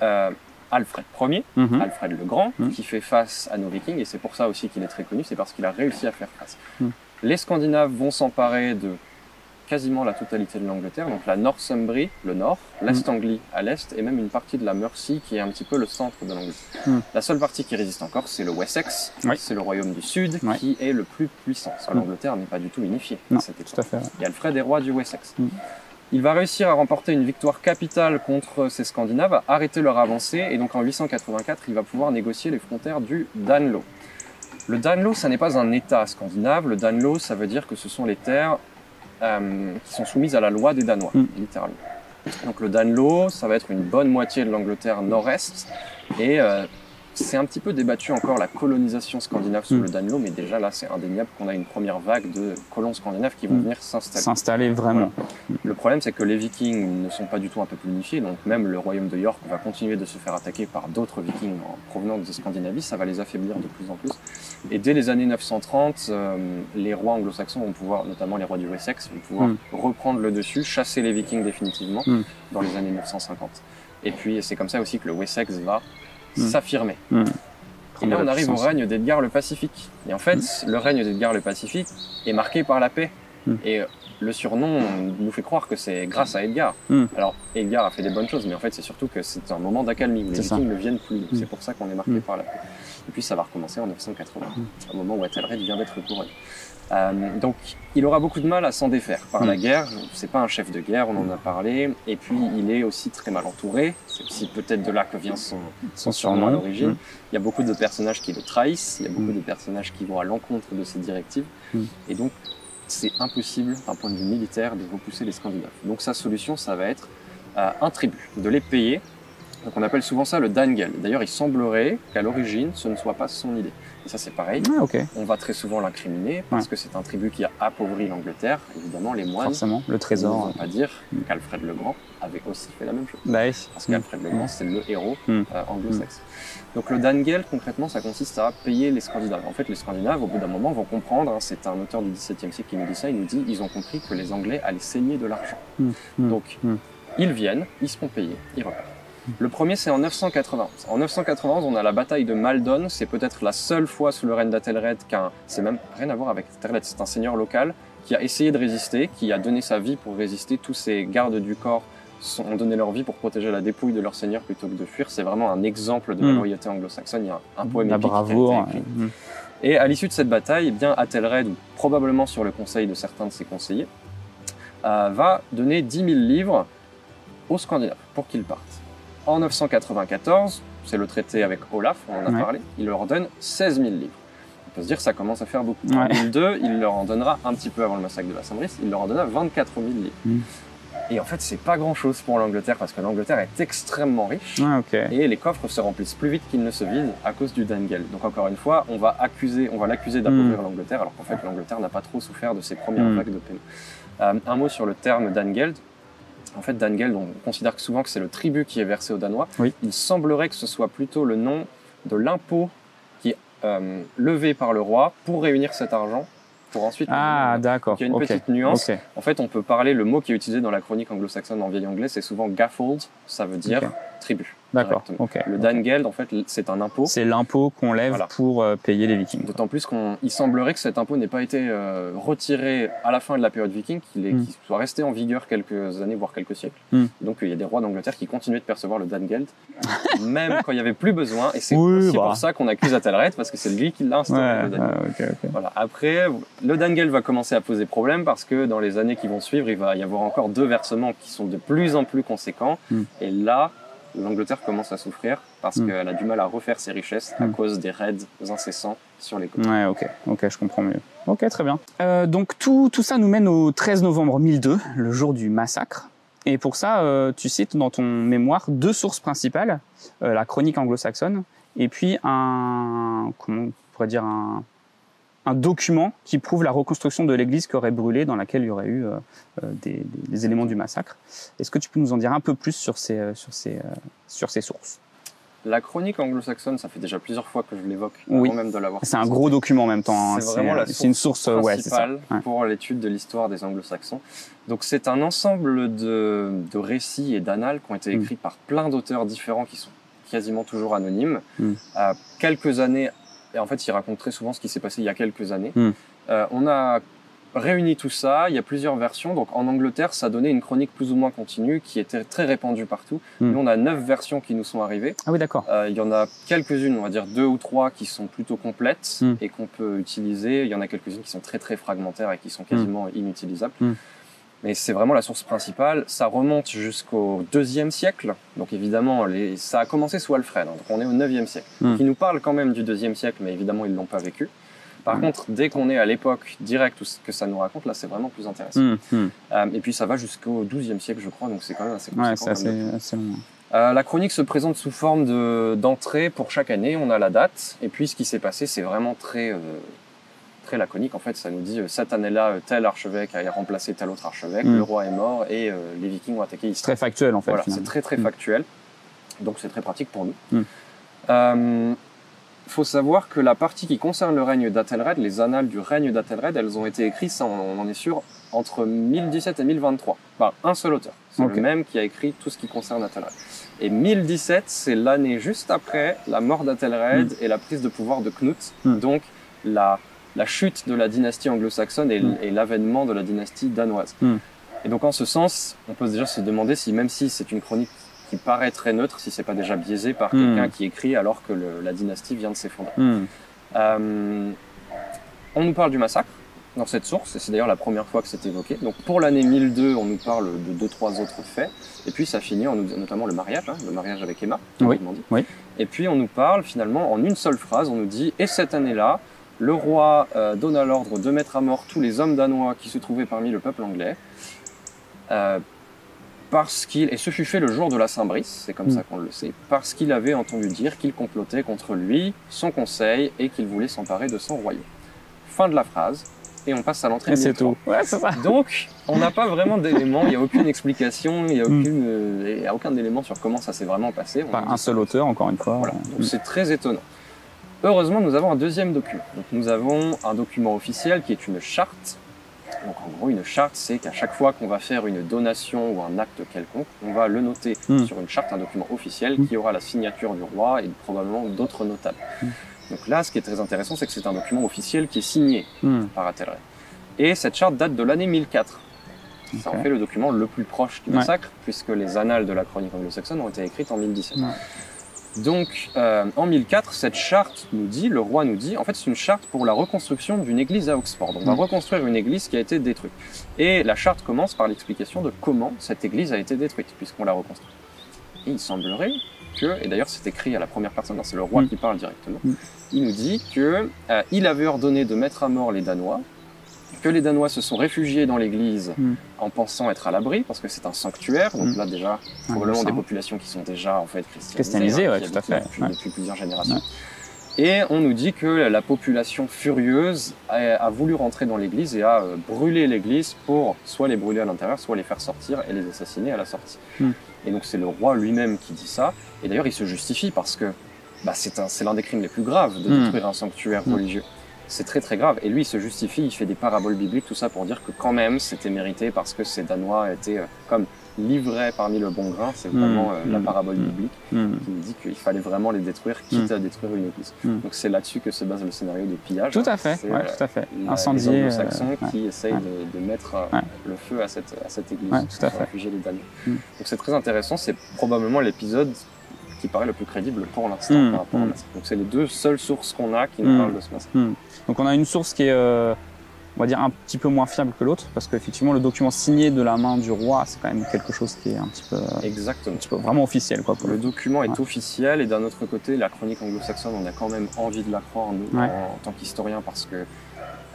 Alfred Ier, Alfred le Grand, qui fait face à nos Vikings, et c'est pour ça aussi qu'il est très connu, c'est parce qu'il a réussi à faire face. Les Scandinaves vont s'emparer de quasiment la totalité de l'Angleterre, donc la Northumbrie, le nord, l'Est Anglie à l'est, et même une partie de la Mercie qui est un petit peu le centre de l'Angleterre. La seule partie qui résiste encore, c'est le Wessex, c'est le royaume du sud, qui est le plus puissant. L'Angleterre n'est pas du tout unifiée à cette époque. Et Alfred est roi du Wessex. Il va réussir à remporter une victoire capitale contre ces Scandinaves, à arrêter leur avancée, et donc en 884, il va pouvoir négocier les frontières du Danelaw. Le Danelaw, ça n'est pas un État scandinave. Le Danelaw, ça veut dire que ce sont les terres qui sont soumises à la loi des Danois, littéralement. Donc le Danelaw, ça va être une bonne moitié de l'Angleterre nord-est, et c'est un petit peu débattu encore la colonisation scandinave sous le Danelaw, mais déjà là c'est indéniable qu'on a une première vague de colons scandinaves qui vont venir s'installer. S'installer vraiment. Voilà. Le problème c'est que les Vikings ne sont pas du tout un peuple unifié, donc même le royaume de York va continuer de se faire attaquer par d'autres Vikings en provenance de Scandinavie, ça va les affaiblir de plus en plus. Et dès les années 930, les rois anglo-saxons vont pouvoir, notamment les rois du Wessex, vont pouvoir reprendre le dessus, chasser les Vikings définitivement dans les années 950. Et puis c'est comme ça aussi que le Wessex va s'affirmer. Et là, on arrive au règne d'Edgar le Pacifique. Et en fait, le règne d'Edgar le Pacifique est marqué par la paix. Et le surnom nous fait croire que c'est grâce à Edgar. Alors, Edgar a fait des bonnes choses, mais en fait, c'est surtout que c'est un moment d'accalmie où les Vikings ne viennent plus. C'est pour ça qu'on est marqué par la paix. Et puis, ça va recommencer en 980, au moment où Ethelred vient d'être couronné. Donc, il aura beaucoup de mal à s'en défaire par la guerre. C'est pas un chef de guerre, on en a parlé. Et puis, il est aussi très mal entouré. C'est aussi peut-être de là que vient son surnom à l'origine. Il y a beaucoup de personnages qui le trahissent. Il y a beaucoup de personnages qui vont à l'encontre de ses directives. Et donc, c'est impossible, d'un point de vue militaire, de repousser les Scandinaves. Donc, sa solution, ça va être un tribut, de les payer. Donc, on appelle souvent ça le Dangel. D'ailleurs, il semblerait qu'à l'origine, ce ne soit pas son idée. Et ça, c'est pareil. On va très souvent l'incriminer parce que c'est un tribut qui a appauvri l'Angleterre. Évidemment, les moines. Forcément, le trésor. Ne vont pas dire qu'Alfred le Grand avait aussi fait la même chose. Parce qu'Alfred le Grand, c'est le héros anglo-saxon. Donc, le Dangel, concrètement, ça consiste à payer les Scandinaves. En fait, les Scandinaves, au bout d'un moment, vont comprendre. C'est un auteur du XVIIe siècle qui nous dit ça. Il nous dit ils ont compris que les Anglais allaient saigner de l'argent. Donc, ils viennent, ils se font payer, ils repartent. Le premier, c'est en 991. En 991, on a la bataille de Maldon. C'est peut-être la seule fois sous le règne d'Athelred c'est même rien à voir avec Athelred. C'est un seigneur local qui a essayé de résister, qui a donné sa vie pour résister. Tous ses gardes du corps ont donné leur vie pour protéger la dépouille de leur seigneur plutôt que de fuir. C'est vraiment un exemple de la loyauté anglo-saxonne. Il y a un poème épique qui a été écrit. Et à l'issue de cette bataille, eh bien, Athelred, ou probablement sur le conseil de certains de ses conseillers, va donner 10 000 livres aux Scandinaves pour qu'ils partent. En 994, c'est le traité avec Olaf, on en a parlé, il leur donne 16 000 livres. On peut se dire que ça commence à faire beaucoup. En 2002, il leur en donnera un petit peu avant le massacre de la Saint-Brice, il leur en donna 24 000 livres. Et en fait, c'est pas grand-chose pour l'Angleterre parce que l'Angleterre est extrêmement riche et les coffres se remplissent plus vite qu'ils ne se vident à cause du Dangel. Donc encore une fois, on va l'accuser d'appauvrir l'Angleterre alors qu'en fait l'Angleterre n'a pas trop souffert de ces premières vagues de paiement. Un mot sur le terme Dangeld. En fait, Dangeld, on considère souvent que c'est le tribut qui est versé aux Danois. Il semblerait que ce soit plutôt le nom de l'impôt qui est levé par le roi pour réunir cet argent, pour ensuite... d'accord. Il y a une petite nuance. En fait, on peut parler, le mot qui est utilisé dans la chronique anglo-saxonne en vieil anglais, c'est souvent gaffald, ça veut dire tribut. D'accord. Le Dangeld, en fait, c'est un impôt. C'est l'impôt qu'on lève pour payer les Vikings. D'autant plus qu'il semblerait que cet impôt n'ait pas été retiré à la fin de la période viking, qu'il soit resté en vigueur quelques années, voire quelques siècles. Donc il y a des rois d'Angleterre qui continuaient de percevoir le Dangeld, même quand il n'y avait plus besoin. Et c'est aussi pour ça qu'on accuse Athelred, parce que c'est lui qui l'a instauré. Le Dangeld. Voilà. Après, le Dangeld va commencer à poser problème parce que dans les années qui vont suivre, il va y avoir encore 2 versements qui sont de plus en plus conséquents. Et là, l'Angleterre commence à souffrir parce qu'elle a du mal à refaire ses richesses à cause des raids incessants sur les côtes. Ouais, ok, je comprends mieux. Ok, très bien. Donc tout ça nous mène au 13 novembre 1002, le jour du massacre. Et pour ça, tu cites dans ton mémoire 2 sources principales, la chronique anglo-saxonne et puis comment on pourrait dire un document qui prouve la reconstruction de l'église qui aurait brûlé, dans laquelle il y aurait eu des éléments du massacre. Est-ce que tu peux nous en dire un peu plus sur ces sources? La chronique anglo-saxonne, ça fait déjà plusieurs fois que je l'évoque, oui. avant même de l'avoir. C'est un gros document en même temps. C'est vraiment c'est une source principale ouais. pour l'étude de l'histoire des anglo-saxons. Donc c'est un ensemble de récits et d'annales qui ont été écrits par plein d'auteurs différents qui sont quasiment toujours anonymes. Quelques années, et en fait ils racontent très souvent ce qui s'est passé il y a quelques années. On a réuni tout ça, il y a plusieurs versions. Donc en Angleterre, ça donnait une chronique plus ou moins continue qui était très répandue partout. Nous, on a 9 versions qui nous sont arrivées. Ah oui, d'accord. Il y en a quelques-unes, on va dire 2 ou 3 qui sont plutôt complètes et qu'on peut utiliser. Il y en a quelques-unes qui sont très fragmentaires et qui sont quasiment inutilisables. Mais c'est vraiment la source principale. Ça remonte jusqu'au 2e siècle. Donc évidemment, ça a commencé sous Alfred. Donc on est au 9e siècle. Donc il nous parle quand même du 2e siècle, mais évidemment, ils l'ont pas vécu. Par contre, dès qu'on est à l'époque directe où ce que ça nous raconte, là, c'est vraiment plus intéressant. Et puis, ça va jusqu'au 12e siècle, je crois, donc c'est quand même assez conséquent. Ouais, c'est assez long. La chronique se présente sous forme d'entrée pour chaque année. On a la date, et puis ce qui s'est passé, c'est vraiment très laconique. En fait, ça nous dit cette année-là, tel archevêque a remplacé tel autre archevêque, le roi est mort et les Vikings ont attaqué ici. C'est très factuel, en fait. Voilà, c'est très factuel. Donc, c'est très pratique pour nous. Faut savoir que la partie qui concerne le règne d'Athelred, les annales du règne d'Athelred, elles ont été écrites, ça on en est sûr, entre 1017 et 1023, par un seul auteur. C'est le même qui a écrit tout ce qui concerne Athelred. Et 1017, c'est l'année juste après la mort d'Athelred et la prise de pouvoir de Knut, donc la chute de la dynastie anglo-saxonne et l'avènement de la dynastie danoise. Et donc en ce sens, on peut déjà se demander si, même si c'est une chronique qui paraît très neutre, si c'est pas déjà biaisé par quelqu'un qui écrit alors que la dynastie vient de s'effondrer. On nous parle du massacre dans cette source, et c'est d'ailleurs la première fois que c'est évoqué. Donc pour l'année 1002, on nous parle de 2-3 autres faits, et puis ça finit, notamment le mariage avec Emma, dit. Et puis on nous parle finalement en une seule phrase, on nous dit « Et cette année-là, le roi donna l'ordre de mettre à mort tous les hommes danois qui se trouvaient parmi le peuple anglais. » et ce fut fait le jour de la Saint-Brice, c'est comme ça qu'on le sait, parce qu'il avait entendu dire qu'il complotait contre lui, son conseil, et qu'il voulait s'emparer de son royaume. Fin de la phrase, et on passe à l'entrée. C'est tout. Ouais, c'est ça. Donc, on n'a pas vraiment d'éléments, il n'y a aucune explication, il n'y a aucun élément sur comment ça s'est vraiment passé. Par un seul auteur, encore une fois. Voilà, donc c'est très étonnant. Heureusement, nous avons un deuxième document. Donc, nous avons un document officiel qui est une charte. Donc en gros, une charte, c'est qu'à chaque fois qu'on va faire une donation ou un acte quelconque, on va le noter sur une charte, un document officiel qui aura la signature du roi et probablement d'autres notables. Donc là, ce qui est très intéressant, c'est que c'est un document officiel qui est signé par Athelred. Et cette charte date de l'année 1004. Ça en fait le document le plus proche du massacre, puisque les annales de la chronique anglo-saxonne ont été écrites en 1017. Donc, en 1004, cette charte le roi nous dit, en fait, c'est une charte pour la reconstruction d'une église à Oxford. On va reconstruire une église qui a été détruite. Et la charte commence par l'explication de comment cette église a été détruite, puisqu'on l'a reconstruite. Et il semblerait que, et d'ailleurs c'est écrit à la première personne, c'est le roi qui parle directement, il nous dit que il avait ordonné de mettre à mort les Danois, que les Danois se sont réfugiés dans l'église en pensant être à l'abri, parce que c'est un sanctuaire, donc là déjà, probablement des populations qui sont déjà en fait christianisées, tout à fait. Depuis plusieurs générations. Et on nous dit que la population furieuse a voulu rentrer dans l'église et a brûlé l'église pour soit les brûler à l'intérieur, soit les faire sortir et les assassiner à la sortie. Et donc c'est le roi lui-même qui dit ça, et d'ailleurs il se justifie parce que c'est l'un des crimes les plus graves de détruire un sanctuaire religieux. C'est très grave. Et lui, il se justifie, il fait des paraboles bibliques, tout ça pour dire que quand même, c'était mérité parce que ces Danois étaient comme livrés parmi le bon grain. C'est vraiment la parabole biblique qui nous dit qu'il fallait vraiment les détruire, quitte à détruire une église. Donc c'est là-dessus que se base le scénario de pillage. Tout à fait, tout à fait. Incendier. Les anglo-saxons qui essayent de mettre le feu à cette église pour réfugier les Danois. Donc c'est très intéressant. C'est probablement l'épisode qui paraît le plus crédible pour l'instant par rapport au massacre. Donc c'est les deux seules sources qu'on a qui nous parlent de ce massacre. Donc on a une source qui est on va dire, un petit peu moins fiable que l'autre, parce qu'effectivement, le document signé de la main du roi, c'est quand même quelque chose qui est un petit peu, Exactement. vraiment officiel, quoi. Le document est officiel, et d'un autre côté, la chronique anglo-saxonne, on a quand même envie de la croire, nous, en tant qu'historien, parce que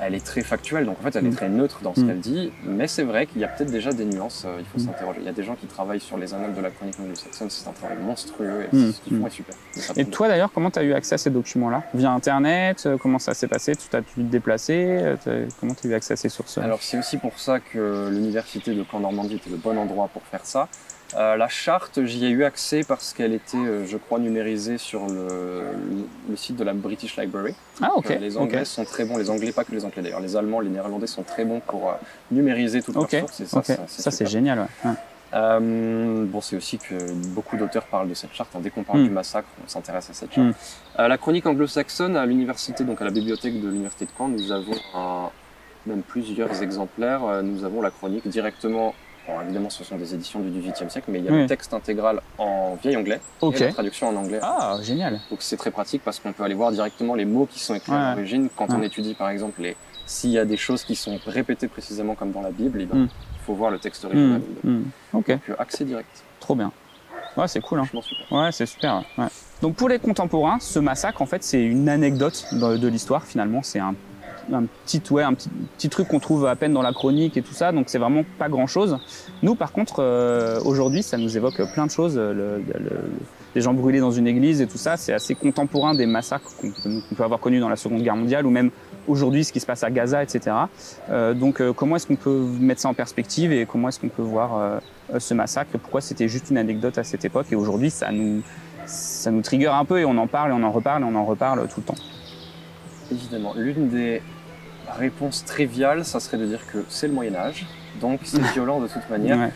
elle est très factuelle, donc en fait elle est très neutre dans ce qu'elle dit, mais c'est vrai qu'il y a peut-être déjà des nuances, il faut s'interroger. Il y a des gens qui travaillent sur les annales de la chronique anglo-saxonne, c'est un travail monstrueux, et ce qu'ils font est super. Et toi d'ailleurs, comment tu as eu accès à ces documents-là? Via Internet? Comment ça s'est passé? Tu as pu te déplacer? Comment tu as eu accès à ces sources? Alors c'est aussi pour ça que l'université de Caen Normandie était le bon endroit pour faire ça. La charte, j'y ai eu accès parce qu'elle était, je crois, numérisée sur le site de la British Library. Ah, ok. Les Anglais sont très bons, les Anglais, pas que les Anglais d'ailleurs, les Allemands, les Néerlandais sont très bons pour numériser toutes leurs sources. Et ça c'est génial. Ouais. Bon, c'est aussi que beaucoup d'auteurs parlent de cette charte. Dès qu'on parle du massacre, on s'intéresse à cette charte. La chronique anglo-saxonne, à l'université, donc à la bibliothèque de l'université de Caen, nous avons même plusieurs exemplaires. Nous avons la chronique directement. Bon, évidemment, ce sont des éditions du XVIIIe siècle, mais il y a le texte intégral en vieil anglais et la traduction en anglais. Ah, génial. Donc c'est très pratique parce qu'on peut aller voir directement les mots qui sont écrits à l'origine. Quand on étudie, par exemple, s'il y a des choses qui sont répétées précisément comme dans la Bible, il faut voir le texte original. Donc accès direct. Trop bien. Ouais, c'est cool. Franchement super. Ouais, c'est super. Ouais. Donc pour les contemporains, ce massacre, en fait, c'est une anecdote de l'histoire. Finalement, c'est un petit truc qu'on trouve à peine dans la chronique et tout ça, donc c'est vraiment pas grand chose. Nous par contre aujourd'hui ça nous évoque plein de choses, les gens brûlés dans une église et tout ça, c'est assez contemporain des massacres qu'on peut avoir connus dans la Seconde Guerre mondiale ou même aujourd'hui ce qui se passe à Gaza, etc. Donc comment est-ce qu'on peut mettre ça en perspective et comment est-ce qu'on peut voir ce massacre et pourquoi c'était juste une anecdote à cette époque et aujourd'hui ça nous trigger un peu et on en parle et on en reparle et on en reparle tout le temps. Évidemment, l'une des réponses triviales, ça serait de dire que c'est le Moyen-Âge, donc c'est violent de toute manière.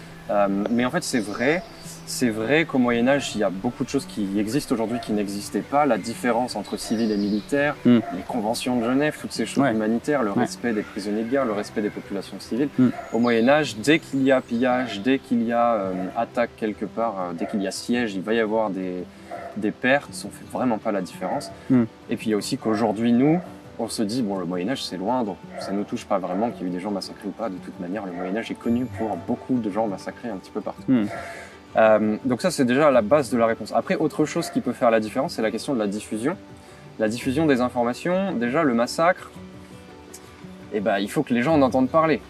Mais en fait, c'est vrai qu'au Moyen-Âge, il y a beaucoup de choses qui existent aujourd'hui qui n'existaient pas. La différence entre civil et militaire, les conventions de Genève, toutes ces choses humanitaires, le respect des prisonniers de guerre, le respect des populations civiles. Au Moyen-Âge, dès qu'il y a pillage, dès qu'il y a attaque quelque part, dès qu'il y a siège, il va y avoir des pertes, on ne fait vraiment pas la différence. Et puis il y a aussi qu'aujourd'hui, nous, on se dit, bon, le Moyen-Âge c'est loin, donc ça ne nous touche pas vraiment qu'il y ait eu des gens massacrés ou pas. De toute manière, le Moyen-Âge est connu pour beaucoup de gens massacrés un petit peu partout. Donc ça, c'est déjà la base de la réponse. Après, autre chose qui peut faire la différence, c'est la question de la diffusion. La diffusion des informations, déjà le massacre, il faut que les gens en entendent parler.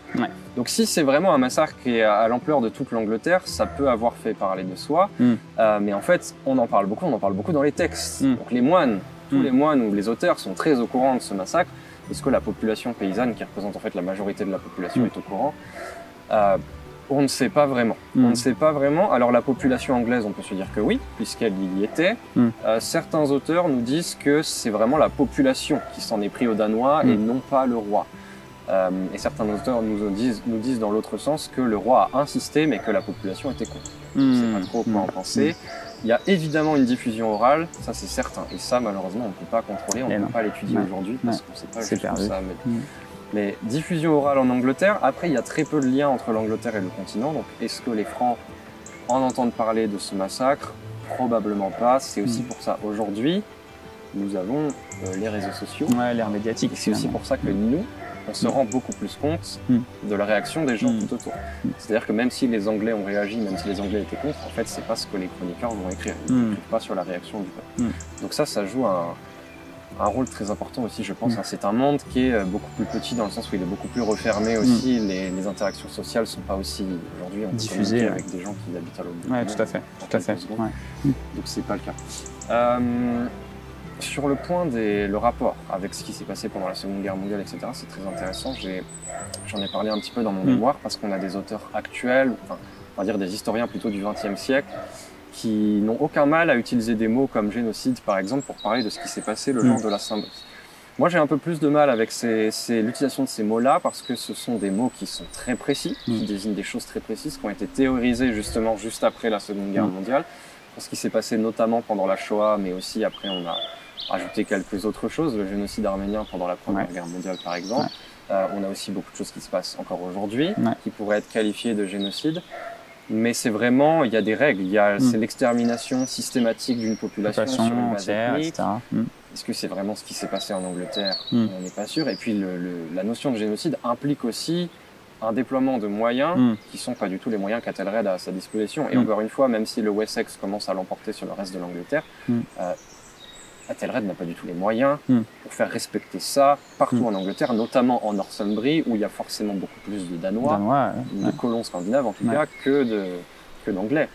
Donc si c'est vraiment un massacre qui est à l'ampleur de toute l'Angleterre, ça peut avoir fait parler de soi, mais en fait, on en parle beaucoup dans les textes. Donc les moines, tous les moines ou les auteurs sont très au courant de ce massacre. Est-ce que la population paysanne, qui représente en fait la majorité de la population, est au courant? On ne sait pas vraiment. On ne sait pas vraiment. Alors la population anglaise, on peut se dire que oui, puisqu'elle y était. Certains auteurs nous disent que c'est vraiment la population qui s'en est pris aux Danois et non pas le roi. Et certains auteurs nous disent dans l'autre sens que le roi a insisté, mais que la population était contre. On ne sait pas trop quoi en penser. Il y a évidemment une diffusion orale, ça c'est certain. Et ça, malheureusement, on ne peut pas contrôler, on ne peut pas l'étudier aujourd'hui parce qu'on ne sait pas jusqu'où ça. Mais diffusion orale en Angleterre, après il y a très peu de liens entre l'Angleterre et le continent. Donc est-ce que les Francs en entendent parler de ce massacre? Probablement pas. C'est aussi pour ça, aujourd'hui, nous avons les réseaux sociaux. L'ère médiatique. C'est aussi pour ça que nous, on se rend beaucoup plus compte de la réaction des gens tout autour. C'est-à-dire que même si les Anglais ont réagi, même si les Anglais étaient contre, en fait, c'est pas ce que les chroniqueurs vont écrire. Ils n'écrivent pas sur la réaction du peuple. Donc ça joue un rôle très important aussi, je pense. C'est un monde qui est beaucoup plus petit dans le sens où il est beaucoup plus refermé aussi. Les interactions sociales ne sont pas aussi aujourd'hui diffusées avec des gens qui habitent à l'autre bout. Oui, tout à fait. Donc c'est pas le cas. Sur le point le rapport avec ce qui s'est passé pendant la Seconde Guerre mondiale, etc., c'est très intéressant. J'en ai parlé un petit peu dans mon mémoire parce qu'on a des auteurs actuels, enfin, on va dire des historiens plutôt du XXe siècle, qui n'ont aucun mal à utiliser des mots comme génocide, par exemple, pour parler de ce qui s'est passé le jour de la Saint-Brice. Moi, j'ai un peu plus de mal avec l'utilisation de ces mots-là parce que ce sont des mots qui sont très précis, qui désignent des choses très précises, qui ont été théorisées justement juste après la Seconde Guerre mondiale, pour ce qui s'est passé notamment pendant la Shoah, mais aussi après on a rajouté quelques autres choses, le génocide arménien pendant la Première Guerre mondiale par exemple. On a aussi beaucoup de choses qui se passent encore aujourd'hui, qui pourraient être qualifiées de génocide. Mais c'est vraiment, il y a des règles. C'est l'extermination systématique d'une population sur une base ethnique. etc. Est-ce que c'est vraiment ce qui s'est passé en Angleterre? On n'est pas sûr. Et puis la notion de génocide implique aussi un déploiement de moyens qui sont pas du tout les moyens qu'Athelred a à sa disposition. Et encore une fois, même si le Wessex commence à l'emporter sur le reste de l'Angleterre, Athelred n'a pas du tout les moyens pour faire respecter ça partout en Angleterre, notamment en Northumbrie, où il y a forcément beaucoup plus de Danois, de colons scandinaves en tout cas, que d'Anglais.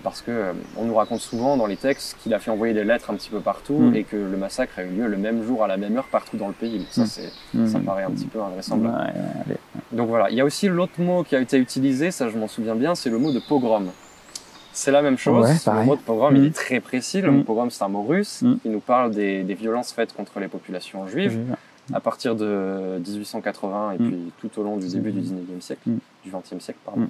Parce que on nous raconte souvent dans les textes qu'il a fait envoyer des lettres un petit peu partout et que le massacre a eu lieu le même jour, à la même heure, partout dans le pays. Ça, ça paraît un petit peu invraisemblable. Donc voilà, il y a aussi l'autre mot qui a été utilisé, ça je m'en souviens bien, c'est le mot de pogrom. C'est la même chose, le mot de pogrom il est très précis, le mot pogrom c'est un mot russe qui nous parle des violences faites contre les populations juives à partir de 1880 et puis tout au long du début du 19e siècle, du 20e siècle pardon.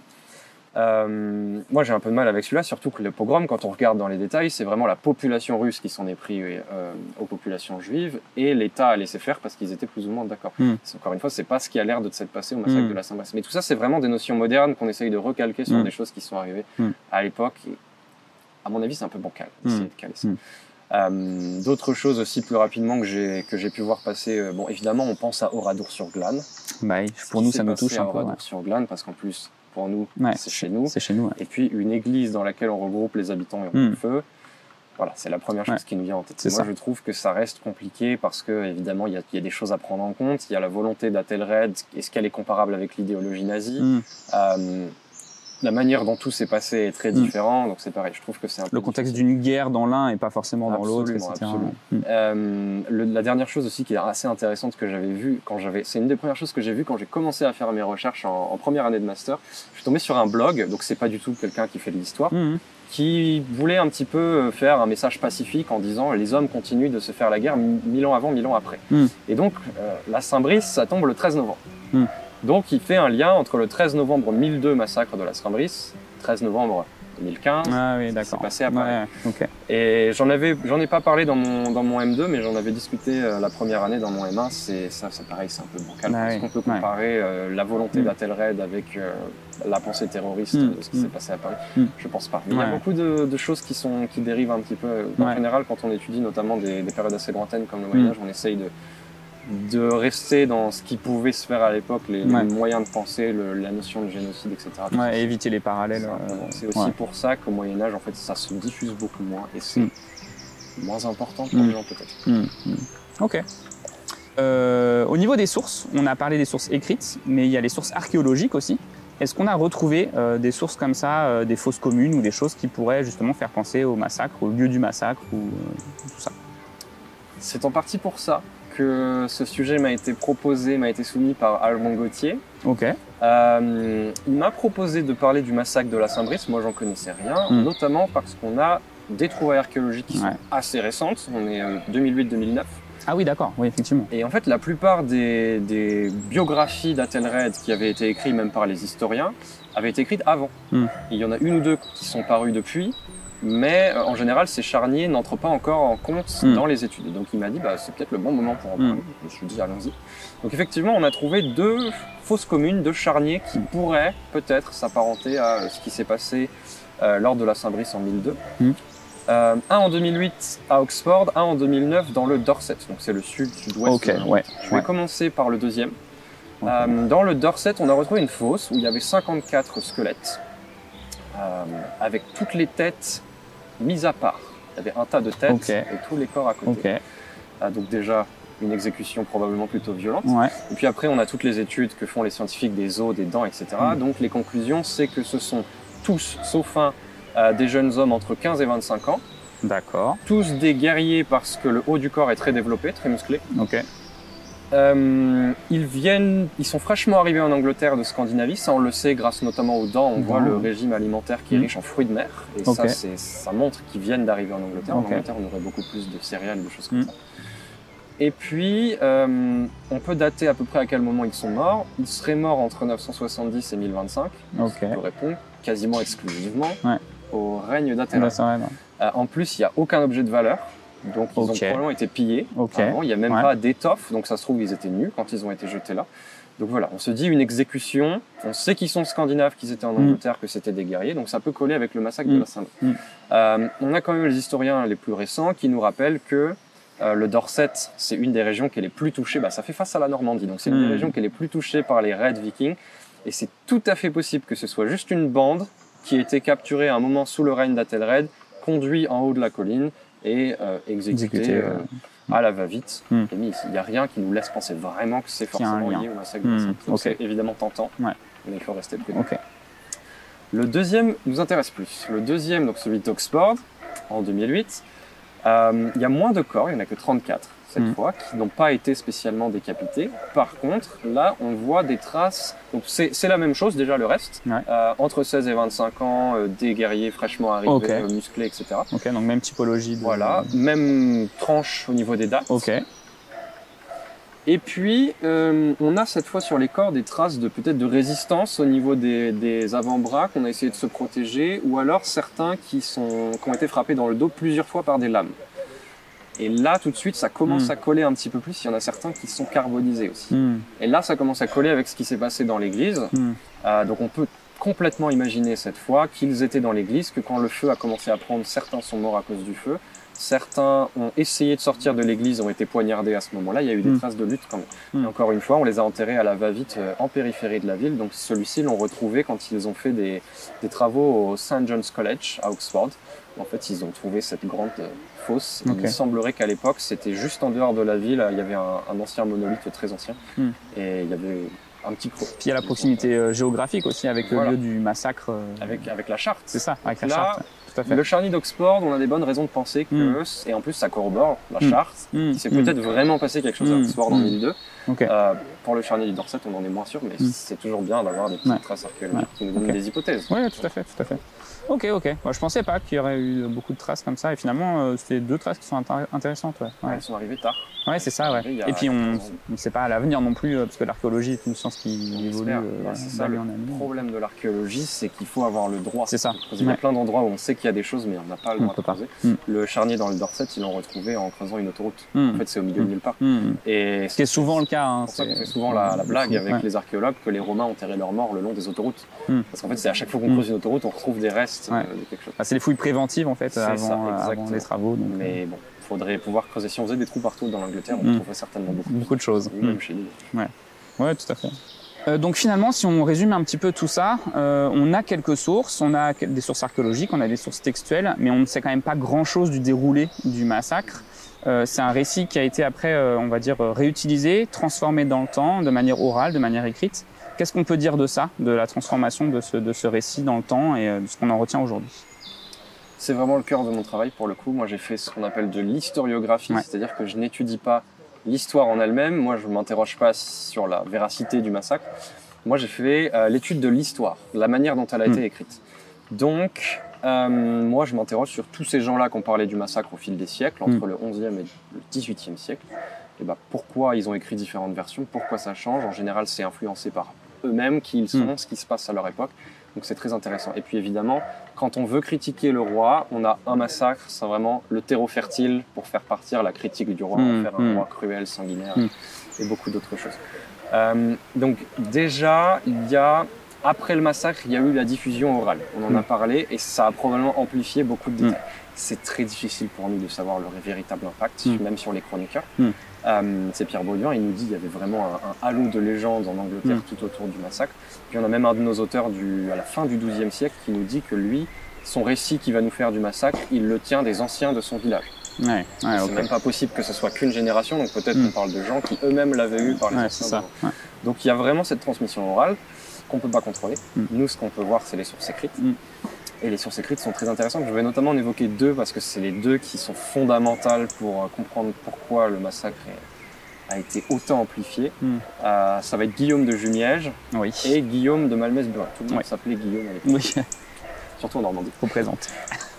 Moi j'ai un peu de mal avec celui-là, surtout que le pogrom, quand on regarde dans les détails, c'est vraiment la population russe qui s'en est pris aux populations juives et l'État a laissé faire parce qu'ils étaient plus ou moins d'accord. Encore une fois, c'est pas ce qui a l'air de s'être passé au massacre de la Saint-Brest. Mais tout ça, c'est vraiment des notions modernes qu'on essaye de recalquer sur des choses qui sont arrivées à l'époque. Et à mon avis, c'est un peu bancal d'essayer de caler ça. D'autres choses aussi plus rapidement que j'ai pu voir passer. Bon, évidemment, on pense à Oradour-sur-Glane. Pour nous, ça me touche un peu. Oradour-sur-Glane, parce qu'en plus, pour nous, c'est chez nous. C'est chez nous. Et puis une église dans laquelle on regroupe les habitants et on le feu. Voilà, c'est la première chose qui nous vient en tête. Moi, je trouve que ça reste compliqué parce que, évidemment, il y a des choses à prendre en compte. Il y a la volonté d'Athelred. Est-ce qu'elle est comparable avec l'idéologie nazie? La manière dont tout s'est passé est très différent, donc c'est pareil. Je trouve que c'est un peu le contexte d'une guerre dans l'un et pas forcément dans l'autre, etc. La dernière chose aussi qui est assez intéressante que j'avais vue c'est une des premières choses que j'ai vues quand j'ai commencé à faire mes recherches en première année de master. Je suis tombé sur un blog, donc c'est pas du tout quelqu'un qui fait de l'histoire, qui voulait un petit peu faire un message pacifique en disant les hommes continuent de se faire la guerre 1000 ans avant, 1000 ans après. Et donc la Saint-Brice, ça tombe le 13 novembre. Donc il fait un lien entre le 13 novembre 1002, massacre de la Saint-Brice, 13 novembre 2015, c'est passé à Paris. Et j'en ai pas parlé dans mon M2, mais j'en avais discuté la première année dans mon M1, c'est pareil, c'est un peu bancal. Est-ce qu'on peut comparer la volonté d'Athelred avec la pensée terroriste de ce qui s'est passé à Paris? Je pense pas. Mais il y a beaucoup de choses qui dérivent un petit peu. En général, quand on étudie notamment des périodes assez lointaines comme le Moyen-Âge, on essaye de rester dans ce qui pouvait se faire à l'époque, les moyens de penser, la notion de génocide, etc. Et éviter les parallèles. C'est aussi pour ça qu'au Moyen-Âge, en fait, ça se diffuse beaucoup moins et c'est moins important pour les gens peut-être. Ok. Au niveau des sources, on a parlé des sources écrites, mais il y a les sources archéologiques aussi. Est-ce qu'on a retrouvé des sources comme ça, des fosses communes ou des choses qui pourraient justement faire penser au massacre, au lieu du massacre ou tout ça? C'est en partie pour ça que ce sujet m'a été soumis par Alban Gauthier. Il m'a proposé de parler du massacre de la Saint-Brice, moi j'en connaissais rien, notamment parce qu'on a des trouvailles archéologiques qui sont assez récentes, on est 2008-2009. Ah oui, d'accord, oui, effectivement. Et en fait, la plupart des biographies d'Athelred qui avaient été écrites même par les historiens avaient été écrites avant. Il y en a une ou deux qui sont parues depuis, mais en général, ces charniers n'entrent pas encore en compte dans les études. Donc il m'a dit, c'est peut-être le bon moment pour en parler. Je me suis dit, allons-y. Donc effectivement, on a trouvé 2 fosses communes, 2 charniers qui pourraient peut-être s'apparenter à ce qui s'est passé lors de la Saint-Brice en 1002. Un en 2008 à Oxford, un en 2009 dans le Dorset. Donc c'est le sud-sud-ouest. Je vais commencer par le deuxième. Dans le Dorset, on a retrouvé une fosse où il y avait 54 squelettes, avec toutes les têtes mises à part. Il y avait un tas de têtes et tous les corps à côté. Donc déjà, une exécution probablement plutôt violente. Et puis après, on a toutes les études que font les scientifiques des os, des dents, etc. Donc les conclusions, c'est que ce sont tous, sauf un, des jeunes hommes entre 15 et 25 ans. D'accord. Tous des guerriers parce que le haut du corps est très développé, très musclé. Ils sont fraîchement arrivés en Angleterre de Scandinavie, ça on le sait grâce notamment aux dents, on voit le régime alimentaire qui est riche en fruits de mer, et ça montre qu'ils viennent d'arriver en Angleterre. En Angleterre on aurait beaucoup plus de céréales, de choses comme ça. Et puis on peut dater à peu près à quel moment ils sont morts. Ils seraient morts entre 970 et 1025, ça répond quasiment exclusivement au règne d'Athelred. En plus il n'y a aucun objet de valeur. Donc ils ont probablement été pillés. Avant, il n'y a même pas d'étoffe, donc ça se trouve ils étaient nus quand ils ont été jetés là. Donc voilà, on se dit une exécution, on sait qu'ils sont scandinaves, qu'ils étaient en Angleterre, que c'était des guerriers, donc ça peut coller avec le massacre de la Saint-Lô. On a quand même les historiens les plus récents qui nous rappellent que le Dorset, c'est une des régions qui est les plus touchées, ça fait face à la Normandie, donc c'est une des régions qui est les plus touchées par les raids vikings, et c'est tout à fait possible que ce soit juste une bande qui a été capturée à un moment sous le règne d'Athelred, conduit en haut de la colline et exécuté à la va-vite. Il n'y a rien qui nous laisse penser vraiment que c'est forcément lié au massacre de la Saint-Lô. Donc c'est évidemment tentant, mais il faut rester prudent. Le deuxième nous intéresse plus. Le deuxième, donc celui d'Oxford, en 2008, il y a moins de corps, il n'y en a que 34 cette fois, qui n'ont pas été spécialement décapités. Par contre, là, on voit des traces. Donc c'est la même chose, déjà le reste. Entre 16 et 25 ans, des guerriers fraîchement arrivés, musclés, etc. Donc même typologie. Voilà, même tranche au niveau des dates. Et puis, on a cette fois sur les corps des traces de peut-être de résistance au niveau des avant-bras, qu'on a essayé de se protéger, ou alors certains qui ont été frappés dans le dos plusieurs fois par des lames. Et là, tout de suite, ça commence à coller un petit peu plus. Il y en a certains qui sont carbonisés aussi. Et là, ça commence à coller avec ce qui s'est passé dans l'église. Donc on peut complètement imaginer cette fois qu'ils étaient dans l'église, que quand le feu a commencé à prendre, certains sont morts à cause du feu. Certains ont essayé de sortir de l'église, ont été poignardés à ce moment-là. Il y a eu des traces de lutte quand même. Et encore une fois, on les a enterrés à la va-vite en périphérie de la ville. Donc celui-ci l'ont retrouvé quand ils ont fait des travaux au St. John's College à Oxford. En fait, ils ont trouvé cette grande fosse. Il semblerait qu'à l'époque, c'était juste en dehors de la ville. Il y avait un ancien monolithe très ancien. Et il y avait un petit creux. Puis il y a la proximité géographique aussi avec le lieu du massacre. Avec la Charte. C'est ça, avec la Charte. Le charnier d'Oxford, on a des bonnes raisons de penser que, et en plus ça corrobore la Charte, qu'il s'est peut-être vraiment passé quelque chose à Oxford en 1002. Pour le charnier du Dorset, on en est moins sûr, mais c'est toujours bien d'avoir des petites traces archéologiques qui nous donnent des hypothèses. Oui, tout à fait. Ok. Moi, je pensais pas qu'il y aurait eu beaucoup de traces comme ça, et finalement, c'est deux traces qui sont intéressantes. Elles sont arrivées tard. Ouais, c'est ça, Et puis on ne sait pas à l'avenir non plus, parce que l'archéologie est une science qui évolue. C'est ça, le problème de l'archéologie, c'est qu'il faut avoir le droit. C'est ça. Il y a plein d'endroits où on sait qu'il y a des choses, mais on n'a pas le droit de creuser. Le charnier dans le Dorset, ils l'ont retrouvé en creusant une autoroute. En fait, c'est au milieu de nulle part. Et ce qui est souvent le cas. C'est pour ça qu'on fait souvent la blague avec les archéologues que les Romains enterraient leurs morts le long des autoroutes. Parce qu'en fait, c'est à chaque fois qu'on creuse une autoroute, on retrouve des restes de quelque chose. C'est les fouilles préventives en fait avant les travaux. Donc, mais bon, il faudrait pouvoir creuser. Si on faisait des trous partout dans l'Angleterre, on trouverait certainement beaucoup de choses. Même chez nous. Ouais, tout à fait. Donc finalement, si on résume un petit peu tout ça, on a quelques sources, on a des sources archéologiques, on a des sources textuelles, mais on ne sait quand même pas grand-chose du déroulé du massacre. C'est un récit qui a été après, on va dire, réutilisé, transformé dans le temps, de manière orale, de manière écrite. Qu'est-ce qu'on peut dire de ça, de la transformation de ce récit dans le temps et de ce qu'on en retient aujourd'hui? C'est vraiment le cœur de mon travail pour le coup. Moi, j'ai fait ce qu'on appelle de l'historiographie, c'est-à-dire que je n'étudie pas l'histoire en elle-même. Moi, je ne m'interroge pas sur la véracité du massacre. Moi, j'ai fait l'étude de l'histoire, la manière dont elle a été écrite. Donc, moi, je m'interroge sur tous ces gens-là qui ont parlé du massacre au fil des siècles, entre le 11e et le 18e siècle. Et pourquoi ils ont écrit différentes versions, pourquoi ça change. En général, c'est influencé par eux-mêmes, qui ils sont, ce qui se passe à leur époque. Donc c'est très intéressant. Et puis évidemment, quand on veut critiquer le roi, on a un massacre, c'est vraiment le terreau fertile pour faire partir la critique du roi, faire un roi cruel, sanguinaire et beaucoup d'autres choses. Donc déjà, après le massacre, il y a eu la diffusion orale. On en a parlé et ça a probablement amplifié beaucoup de détails. C'est très difficile pour nous de savoir le véritable impact, même sur les chroniqueurs. C'est Pierre Bauduin, il nous dit qu'il y avait vraiment un halo de légendes en Angleterre tout autour du massacre. Puis on a même un de nos auteurs à la fin du XIIe siècle qui nous dit que lui, son récit qu'il va nous faire du massacre, il le tient des anciens de son village. C'est même pas possible que ce soit qu'une génération, donc peut-être qu'on parle de gens qui eux-mêmes l'avaient eu par les anciens. Donc il y a vraiment cette transmission orale qu'on ne peut pas contrôler. Nous, ce qu'on peut voir, c'est les sources écrites. Et les sources écrites sont très intéressantes. Je vais notamment en évoquer deux parce que c'est les deux qui sont fondamentales pour comprendre pourquoi le massacre a été autant amplifié. Ça va être Guillaume de Jumièges et Guillaume de Malmesburin. Tout le monde s'appelait Guillaume à l'époque. Surtout en Normandie. Représente.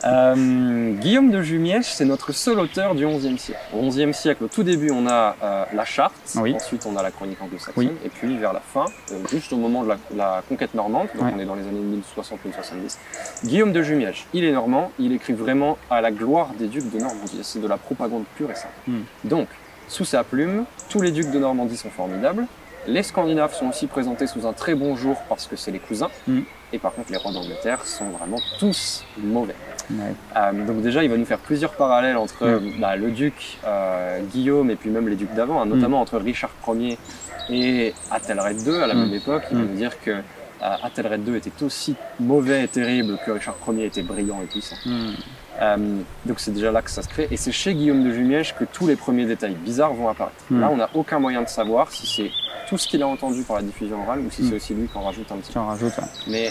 Guillaume de Jumièges, c'est notre seul auteur du XIe siècle. Au XIe siècle, au tout début, on a la Charte, ensuite on a la chronique anglo-saxonne, et puis vers la fin, juste au moment de la conquête normande, donc on est dans les années 1060-1070, Guillaume de Jumièges, il est normand, il écrit vraiment à la gloire des ducs de Normandie. C'est de la propagande pure et simple. Donc, sous sa plume, tous les ducs de Normandie sont formidables, Les Scandinaves sont aussi présentés sous un très bon jour parce que c'est les cousins. Et par contre, les rois d'Angleterre sont vraiment tous mauvais. Donc déjà, il va nous faire plusieurs parallèles entre le duc Guillaume et puis même les ducs d'avant, hein, notamment entre Richard Ier et Athelred II à la même époque. Il va nous dire que Athelred II était aussi mauvais et terrible que Richard Ier était brillant et puissant. Donc c'est déjà là que ça se crée. Et c'est chez Guillaume de Jumièges que tous les premiers détails bizarres vont apparaître. Là, on n'a aucun moyen de savoir si c'est tout ce qu'il a entendu par la diffusion orale ou si c'est aussi lui qui en rajoute un petit peu. Mais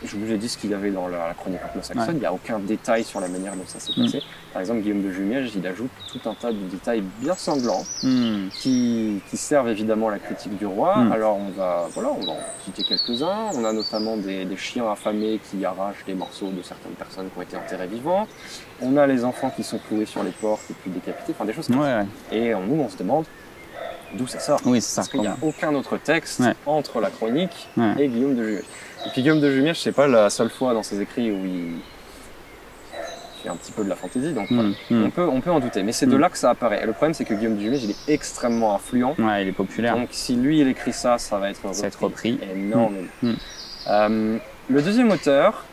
je vous ai dit ce qu'il y avait dans la chronique anglo-saxonne, il n'y a aucun détail sur la manière dont ça s'est passé. Par exemple, Guillaume de Jumièges, il ajoute tout un tas de détails bien sanglants qui servent évidemment à la critique du roi. Alors on va en citer quelques-uns. On a notamment des chiens affamés qui arrachent des morceaux de certaines personnes qui ont été enterrées vivantes. On a les enfants qui sont cloués sur les portes et puis décapités, enfin des choses comme ça. Et nous, on se demande d'où ça sort. Parce qu'il n'y a aucun autre texte entre la chronique et Guillaume de Jumièges. Et puis Guillaume de Jumièges, c'est pas la seule fois dans ses écrits où il fait un petit peu de la fantaisie, donc on peut en douter. Mais c'est de là que ça apparaît. Et le problème, c'est que Guillaume de Jumièges, il est extrêmement influent. Il est populaire. Donc si lui, il écrit ça, ça va être repris énormément. Le deuxième auteur,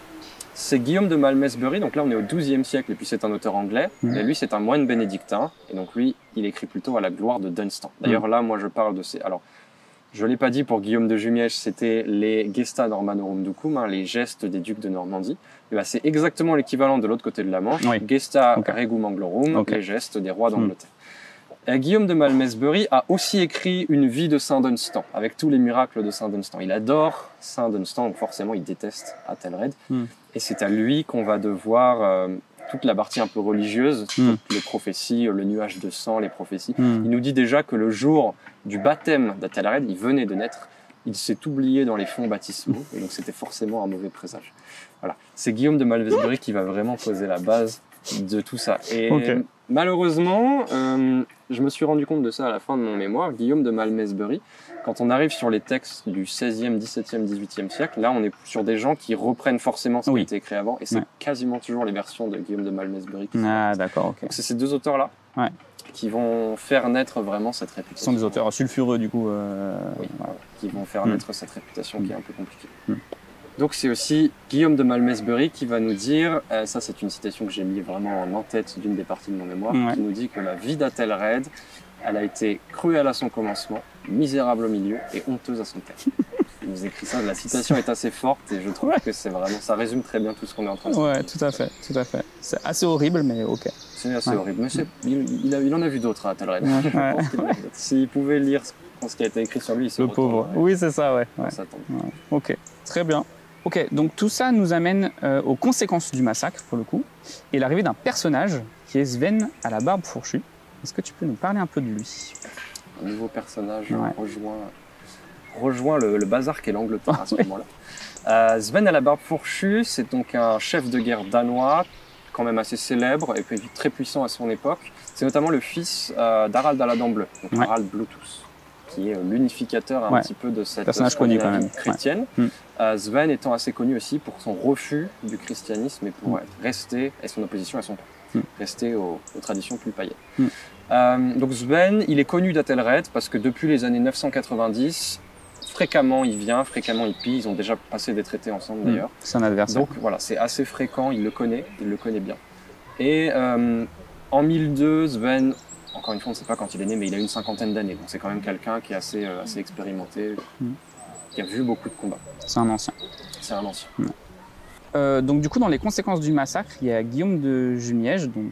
c'est Guillaume de Malmesbury. Donc là, on est au XIIe siècle, et puis c'est un auteur anglais. Et lui, c'est un moine bénédictin. Et donc lui, il écrit plutôt à la gloire de Dunstan. D'ailleurs, là, moi, je parle de ces... Alors, je ne l'ai pas dit pour Guillaume de Jumièges, c'était les Gesta Normanorum Ducum, les gestes des ducs de Normandie. Et ben, c'est exactement l'équivalent de l'autre côté de la Manche. Gesta Regum Anglorum, les gestes des rois d'Angleterre. Guillaume de Malmesbury a aussi écrit une vie de Saint Dunstan, avec tous les miracles de Saint Dunstan. Il adore Saint Dunstan, donc forcément il déteste Athelred. Et c'est à lui qu'on va devoir toute la partie un peu religieuse, toutes les prophéties, le nuage de sang, les prophéties. Il nous dit déjà que le jour du baptême d'Athelred, il venait de naître, il s'est oublié dans les fonds baptismaux, et donc c'était forcément un mauvais présage. Voilà. C'est Guillaume de Malmesbury qui va vraiment poser la base de tout ça. Et malheureusement, je me suis rendu compte de ça à la fin de mon mémoire. Guillaume de Malmesbury, quand on arrive sur les textes du XVIe, XVIIe, XVIIIe siècle, là on est sur des gens qui reprennent forcément ce qui a été écrit avant, et c'est quasiment toujours les versions de Guillaume de Malmesbury. Donc c'est ces deux auteurs-là qui vont faire naître vraiment cette réputation. Ce sont des auteurs sulfureux du coup. Qui vont faire naître cette réputation qui est un peu compliquée. Donc c'est aussi Guillaume de Malmesbury qui va nous dire, ça c'est une citation que j'ai mis vraiment en tête d'une des parties de mon mémoire, qui nous dit que la vie d'Athelred, elle a été cruelle à son commencement, misérable au milieu et honteuse à son terme. Il nous écrit ça, la citation est assez forte et je trouve que c'est vraiment, ça résume très bien tout ce qu'on est en train de dire. Tout à fait. C'est assez horrible mais ok. C'est assez horrible, mais il en a vu d'autres à Athelred. Je pense qu'il en a vu d'autres. S'il pouvait lire ce qui a été écrit sur lui, il se le pauvre. Oui, c'est ça, Ok, très bien. Ok, donc tout ça nous amène aux conséquences du massacre, pour le coup, et l'arrivée d'un personnage qui est Sven à la barbe fourchue. Est-ce que tu peux nous parler un peu de lui? Un nouveau personnage rejoint le bazar qu'est l'Angleterre à ce moment-là. Sven à la barbe fourchue, c'est donc un chef de guerre danois, quand même assez célèbre et puis très puissant à son époque. C'est notamment le fils d'Harald à la dent bleue, donc Harald Bluetooth, qui est l'unificateur un petit peu de cette personnage connu quand même chrétienne. Sven étant assez connu aussi pour son refus du christianisme et pour rester, et son opposition à son père, rester aux traditions plus païennes. Donc Sven, il est connu d'Athelred parce que depuis les années 990, fréquemment il vient, fréquemment il pille, ils ont déjà passé des traités ensemble d'ailleurs. C'est un adversaire. Donc voilà, c'est assez fréquent, il le connaît bien. Et en 1002, Sven, encore une fois on ne sait pas quand il est né, mais il a une cinquantaine d'années, donc c'est quand même quelqu'un qui est assez expérimenté, qui a vu beaucoup de combats. C'est un ancien. C'est un ancien. Donc du coup, dans les conséquences du massacre, il y a Guillaume de Jumièges, dont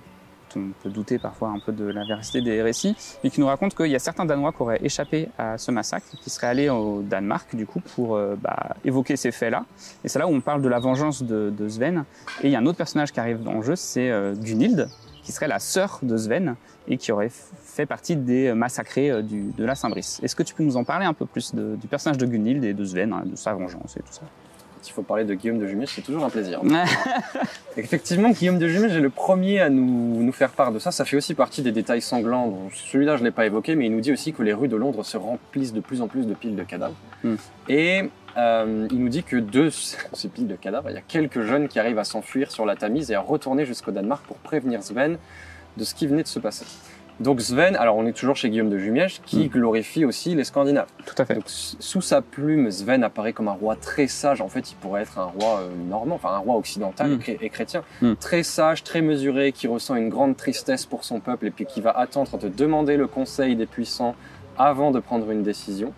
on peut douter parfois un peu de la véracité des récits, mais qui nous raconte qu'il y a certains Danois qui auraient échappé à ce massacre, qui seraient allés au Danemark du coup pour évoquer ces faits-là. Et c'est là où on parle de la vengeance de Sven. Et il y a un autre personnage qui arrive en jeu, c'est Gunhild, qui serait la sœur de Sven et qui aurait fait partie des massacrés de la Saint-Brice. Est-ce que tu peux nous en parler un peu plus du personnage de Gunhild et de Sven, de sa vengeance et tout ça? Il faut parler de Guillaume de Jumièges, c'est toujours un plaisir. Effectivement, Guillaume de Jumièges est le premier à nous faire part de ça. Ça fait aussi partie des détails sanglants. Donc, celui-là, je ne l'ai pas évoqué, mais il nous dit aussi que les rues de Londres se remplissent de plus en plus de piles de cadavres. Et il nous dit que de ces piles de cadavres, il y a quelques jeunes qui arrivent à s'enfuir sur la Tamise et à retourner jusqu'au Danemark pour prévenir Sven de ce qui venait de se passer. Donc Sven, alors on est toujours chez Guillaume de Jumièges, qui glorifie aussi les Scandinaves. Tout à fait. Donc sous sa plume, Sven apparaît comme un roi très sage. En fait, il pourrait être un roi normand, enfin un roi occidental et chrétien. Très sage, très mesuré, qui ressent une grande tristesse pour son peuple et puis qui va attendre de demander le conseil des puissants avant de prendre une décision.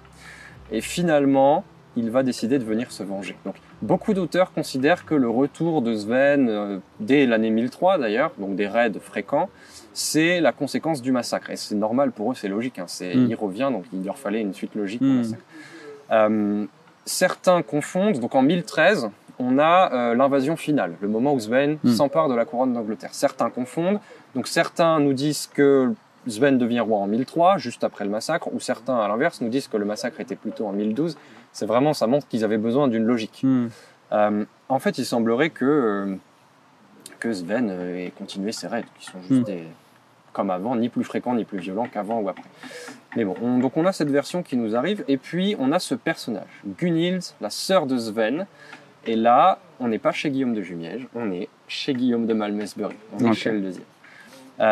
Et finalement, il va décider de venir se venger. Donc, beaucoup d'auteurs considèrent que le retour de Sven, dès l'année 1003 d'ailleurs, donc des raids fréquents, c'est la conséquence du massacre. Et c'est normal pour eux, c'est logique. Hein. Il revient, donc il leur fallait une suite logique au massacre. Certains confondent, donc en 1013, on a l'invasion finale, le moment où Sven s'empare de la couronne d'Angleterre. Certains confondent, donc certains nous disent que Sven devient roi en 1003, juste après le massacre, ou certains, à l'inverse, nous disent que le massacre était plutôt en 1012. C'est vraiment, ça montre qu'ils avaient besoin d'une logique. En fait, il semblerait que Sven ait continué ses raids, qui sont juste comme avant, ni plus fréquents, ni plus violents qu'avant ou après. Mais bon, donc on a cette version qui nous arrive, et puis on a ce personnage, Gunhild, la sœur de Sven, et là, on n'est pas chez Guillaume de Jumièges, on est chez Guillaume de Malmesbury, on est chez le deuxième.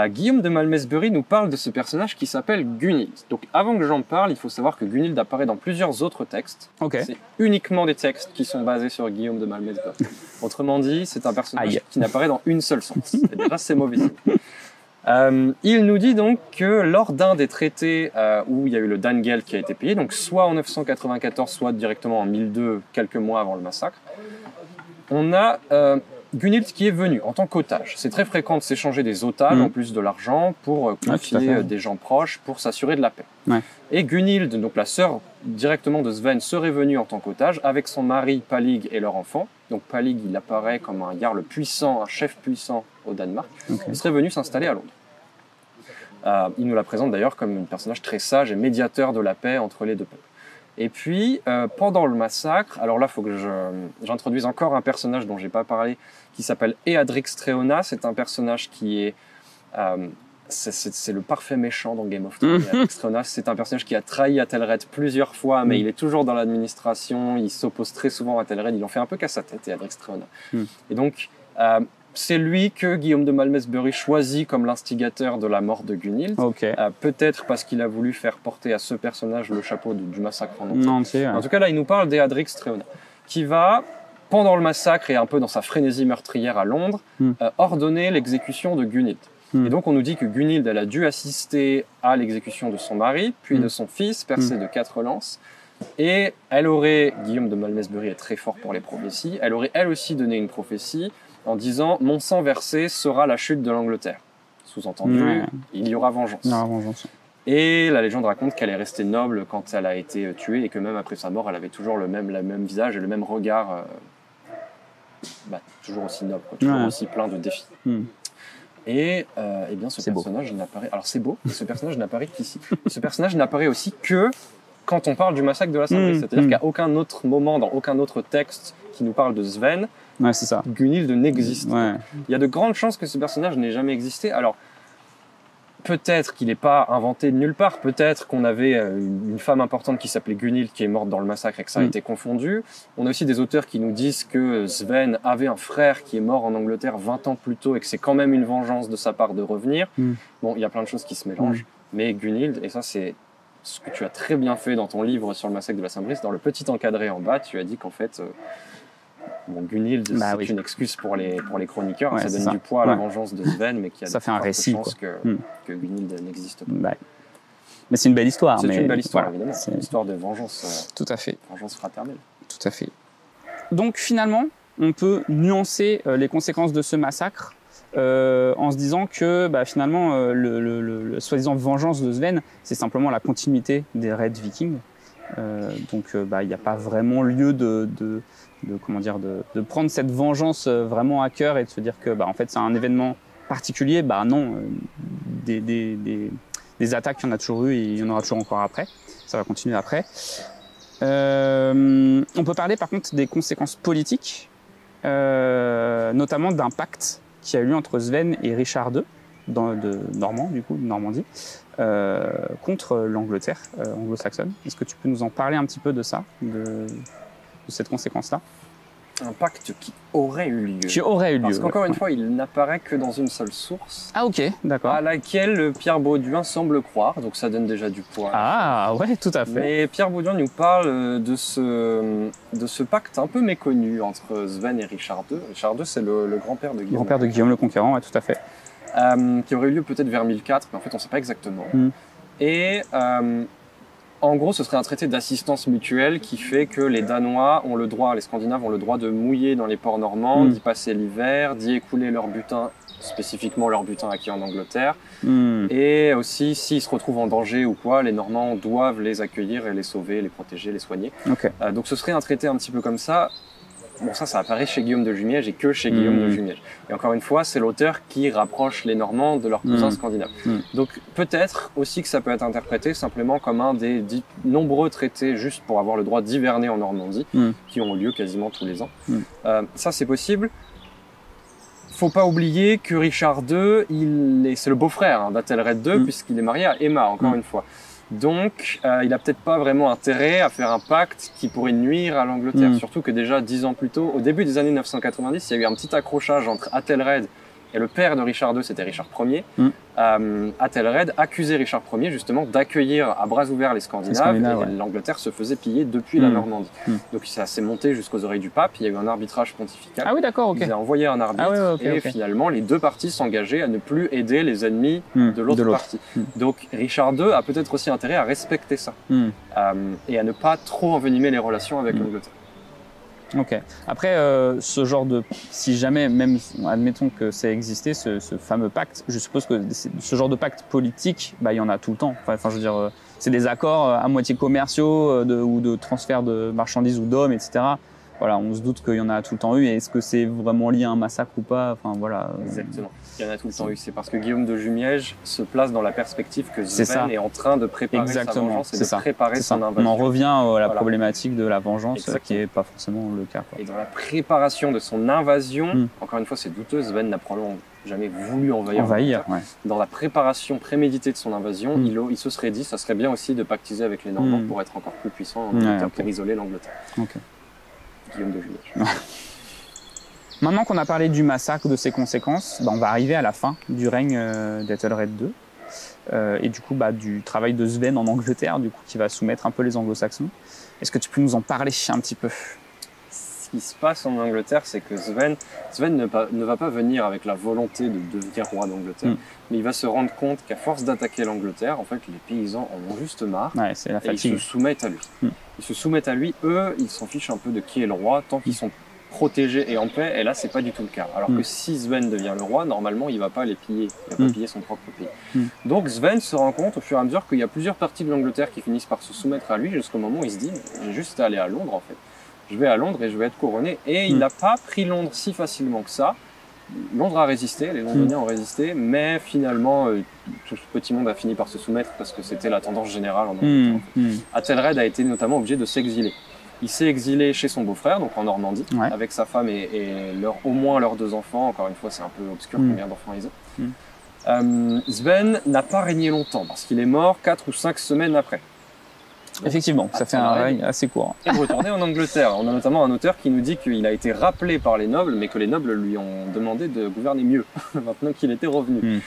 Guillaume de Malmesbury nous parle de ce personnage qui s'appelle Gunhild. Donc avant que j'en parle, il faut savoir que Gunhild apparaît dans plusieurs autres textes. C'est uniquement des textes qui sont basés sur Guillaume de Malmesbury. Autrement dit, c'est un personnage qui n'apparaît dans une seule source. Et déjà, c'est mauvais signe. Il nous dit donc que lors d'un des traités où il y a eu le Danegeld qui a été payé, donc soit en 994, soit directement en 1002, quelques mois avant le massacre, on a Gunhild qui est venue en tant qu'otage. C'est très fréquent de s'échanger des otages en plus de l'argent pour confier des gens proches pour s'assurer de la paix. Et Gunhild, donc la sœur directement de Sven, serait venue en tant qu'otage avec son mari Palig et leur enfant. Donc Palig, il apparaît comme un jarl puissant, un chef puissant au Danemark. Il serait venu s'installer à Londres. Il nous la présente d'ailleurs comme un personnage très sage et médiateur de la paix entre les deux peuples. Et puis, pendant le massacre, alors là, il faut que j'introduise encore un personnage dont j'ai pas parlé, qui s'appelle Eadric Streona. C'est un personnage qui est... c'est le parfait méchant dans Game of Thrones. Eadric Streona, c'est un personnage qui a trahi Athelred plusieurs fois, mais il est toujours dans l'administration, il s'oppose très souvent à Athelred, il en fait un peu qu'à sa tête, Eadric Streona. Et donc... c'est lui que Guillaume de Malmesbury choisit comme l'instigateur de la mort de Gunhild. Peut-être parce qu'il a voulu faire porter à ce personnage le chapeau du massacre en entier. En tout cas, là, il nous parle d'Eadric Streona, qui va, pendant le massacre et un peu dans sa frénésie meurtrière à Londres, ordonner l'exécution de Gunhild. Et donc, on nous dit que Gunhild, elle a dû assister à l'exécution de son mari, puis de son fils, percé de 4 lances. Et elle aurait, Guillaume de Malmesbury est très fort pour les prophéties, elle aurait elle aussi donné une prophétie en disant « Mon sang versé sera la chute de l'Angleterre ». Sous-entendu, il y aura vengeance. Et la légende raconte qu'elle est restée noble quand elle a été tuée et que même après sa mort, elle avait toujours le même visage et le même regard, toujours aussi noble, toujours aussi plein de défis. Et eh bien, ce personnage n'apparaît... Alors c'est beau, ce personnage n'apparaît qu'ici. Ce personnage n'apparaît aussi que quand on parle du massacre de la Saint-Brice. C'est-à-dire qu'à aucun autre moment, dans aucun autre texte qui nous parle de Sven, Gunhild n'existe pas. Il y a de grandes chances que ce personnage n'ait jamais existé. Alors, peut-être qu'il n'est pas inventé de nulle part. Peut-être qu'on avait une femme importante qui s'appelait Gunhild qui est morte dans le massacre et que ça a été confondu. On a aussi des auteurs qui nous disent que Sven avait un frère qui est mort en Angleterre 20 ans plus tôt et que c'est quand même une vengeance de sa part de revenir. Bon, il y a plein de choses qui se mélangent. Mais Gunhild, et ça c'est ce que tu as très bien fait dans ton livre sur le massacre de la Saint-Brice, dans le petit encadré en bas, tu as dit qu'en fait... Gunhild, c'est une excuse pour les chroniqueurs, ça donne du poids à la vengeance de Sven, mais qu'il y a de fortes chances que Gunhild n'existe pas. Mais c'est une belle histoire. C'est une belle histoire, évidemment. C'est une histoire de vengeance. Tout à fait. Vengeance fraternelle. Tout à fait. Donc finalement, on peut nuancer les conséquences de ce massacre en se disant que finalement, le soi-disant vengeance de Sven, c'est simplement la continuité des raids vikings. Donc il n'y a pas vraiment lieu de prendre cette vengeance vraiment à cœur et de se dire que en fait c'est un événement particulier. Non, des attaques, il y en a toujours eu et il y en aura toujours encore après. Ça va continuer après. On peut parler par contre des conséquences politiques, notamment d'un pacte qui a eu lieu entre Sven et Richard II de Normandie, contre l'Angleterre anglo-saxonne. Est-ce que tu peux nous en parler un petit peu de ça, de cette conséquence-là? Un pacte qui aurait eu lieu. Qui aurait eu lieu. Parce qu'encore une fois, il n'apparaît que dans une seule source. Ah ok, d'accord. À laquelle Pierre Bauduin semble croire, donc ça donne déjà du poids. Ah ouais, tout à fait. Mais Pierre Bauduin nous parle de ce pacte un peu méconnu entre Sven et Richard II. Richard II, c'est le grand-père de Guillaume. Grand-père de Guillaume le Conquérant, ouais, tout à fait. Qui aurait eu lieu peut-être vers 1004, mais en fait on ne sait pas exactement. Et en gros, ce serait un traité d'assistance mutuelle qui fait que les Danois ont le droit, les Scandinaves ont le droit de mouiller dans les ports normands, d'y passer l'hiver, d'y écouler leur butin, spécifiquement leur butin acquis en Angleterre. Et aussi, s'ils se retrouvent en danger ou quoi, les Normands doivent les accueillir et les sauver, les protéger, les soigner. Donc ce serait un traité un petit peu comme ça. Bon, ça apparaît chez Guillaume de Jumièges et que chez Guillaume de Jumièges. Et encore une fois, c'est l'auteur qui rapproche les Normands de leurs cousins scandinaves. Donc peut-être aussi que ça peut être interprété simplement comme un des nombreux traités juste pour avoir le droit d'hiverner en Normandie, qui ont lieu quasiment tous les ans. Ça, c'est possible. Faut pas oublier que Richard II, c'est le beau-frère d'Athelred II, puisqu'il est marié à Emma, encore une fois. Donc, il a peut-être pas vraiment intérêt à faire un pacte qui pourrait nuire à l'Angleterre. Surtout que déjà 10 ans plus tôt, au début des années 990, il y a eu un petit accrochage entre Athelred et le père de Richard II, c'était Richard Ier. Athelred accusait Richard Ier justement d'accueillir à bras ouverts les Scandinaves, et l'Angleterre se faisait piller depuis la Normandie. Donc ça s'est monté jusqu'aux oreilles du pape, il y a eu un arbitrage pontifical. Ah oui, d'accord, ok. Il a envoyé un arbitre et finalement les deux parties s'engageaient à ne plus aider les ennemis de l'autre partie. Donc Richard II a peut-être aussi intérêt à respecter ça et à ne pas trop envenimer les relations avec l'Angleterre. Ok. Après, ce genre de, si jamais, même, admettons que ça existait, ce fameux pacte, je suppose que ce genre de pacte politique, bah, il y en a tout le temps. Enfin, je veux dire, c'est des accords à moitié commerciaux ou de transfert de marchandises ou d'hommes, etc. Voilà, on se doute qu'il y en a tout le temps eu. Et est-ce que c'est vraiment lié à un massacre ou pas? Enfin, voilà. Exactement. Il y en a tout le temps eu. C'est parce que Guillaume de Jumièges se place dans la perspective que Sven est en train de préparer sa vengeance et de préparer son invasion. On en revient à la problématique de la vengeance, qui n'est pas forcément le cas. Et dans la préparation de son invasion, encore une fois, c'est douteux. Sven n'a probablement jamais voulu envahir. Dans la préparation préméditée de son invasion, il se serait dit, ça serait bien aussi de pactiser avec les Normands pour être encore plus puissant en Angleterre, pour isoler l'Angleterre. Guillaume de Jumièges. Maintenant qu'on a parlé du massacre, de ses conséquences, on va arriver à la fin du règne d'Ethelred II et du coup du travail de Sven en Angleterre, du coup qui va soumettre un peu les Anglo-Saxons. Est-ce que tu peux nous en parler un petit peu? Ce qui se passe en Angleterre, c'est que Sven ne va pas venir avec la volonté de devenir roi d'Angleterre, mais il va se rendre compte qu'à force d'attaquer l'Angleterre, en fait, les paysans en ont juste marre c'est la fatigue. Et ils se soumettent à lui. Ils se soumettent à lui, eux, ils s'en fichent un peu de qui est le roi, tant qu'ils sont protégés et en paix, et là, c'est pas du tout le cas. Alors que si Sven devient le roi, normalement, il va pas les piller, il va pas piller son propre pays. Donc Sven se rend compte au fur et à mesure qu'il y a plusieurs parties de l'Angleterre qui finissent par se soumettre à lui, jusqu'au moment où il se dit, j'ai juste à aller à Londres, en fait. Je vais à Londres et je vais être couronné. Et il n'a pas pris Londres si facilement que ça. Londres a résisté, les Londoniens ont résisté, mais finalement, tout ce petit monde a fini par se soumettre parce que c'était la tendance générale en Angleterre. Athelred a été notamment obligé de s'exiler. Il s'est exilé chez son beau-frère, donc en Normandie, avec sa femme et au moins leurs 2 enfants. Encore une fois, c'est un peu obscur combien d'enfants ils ont. Sven n'a pas régné longtemps parce qu'il est mort 4 ou 5 semaines après. Donc, effectivement, ça fait un règne assez court. Il est retourné en Angleterre. On a notamment un auteur qui nous dit qu'il a été rappelé par les nobles, mais que les nobles lui ont demandé de gouverner mieux, maintenant qu'il était revenu.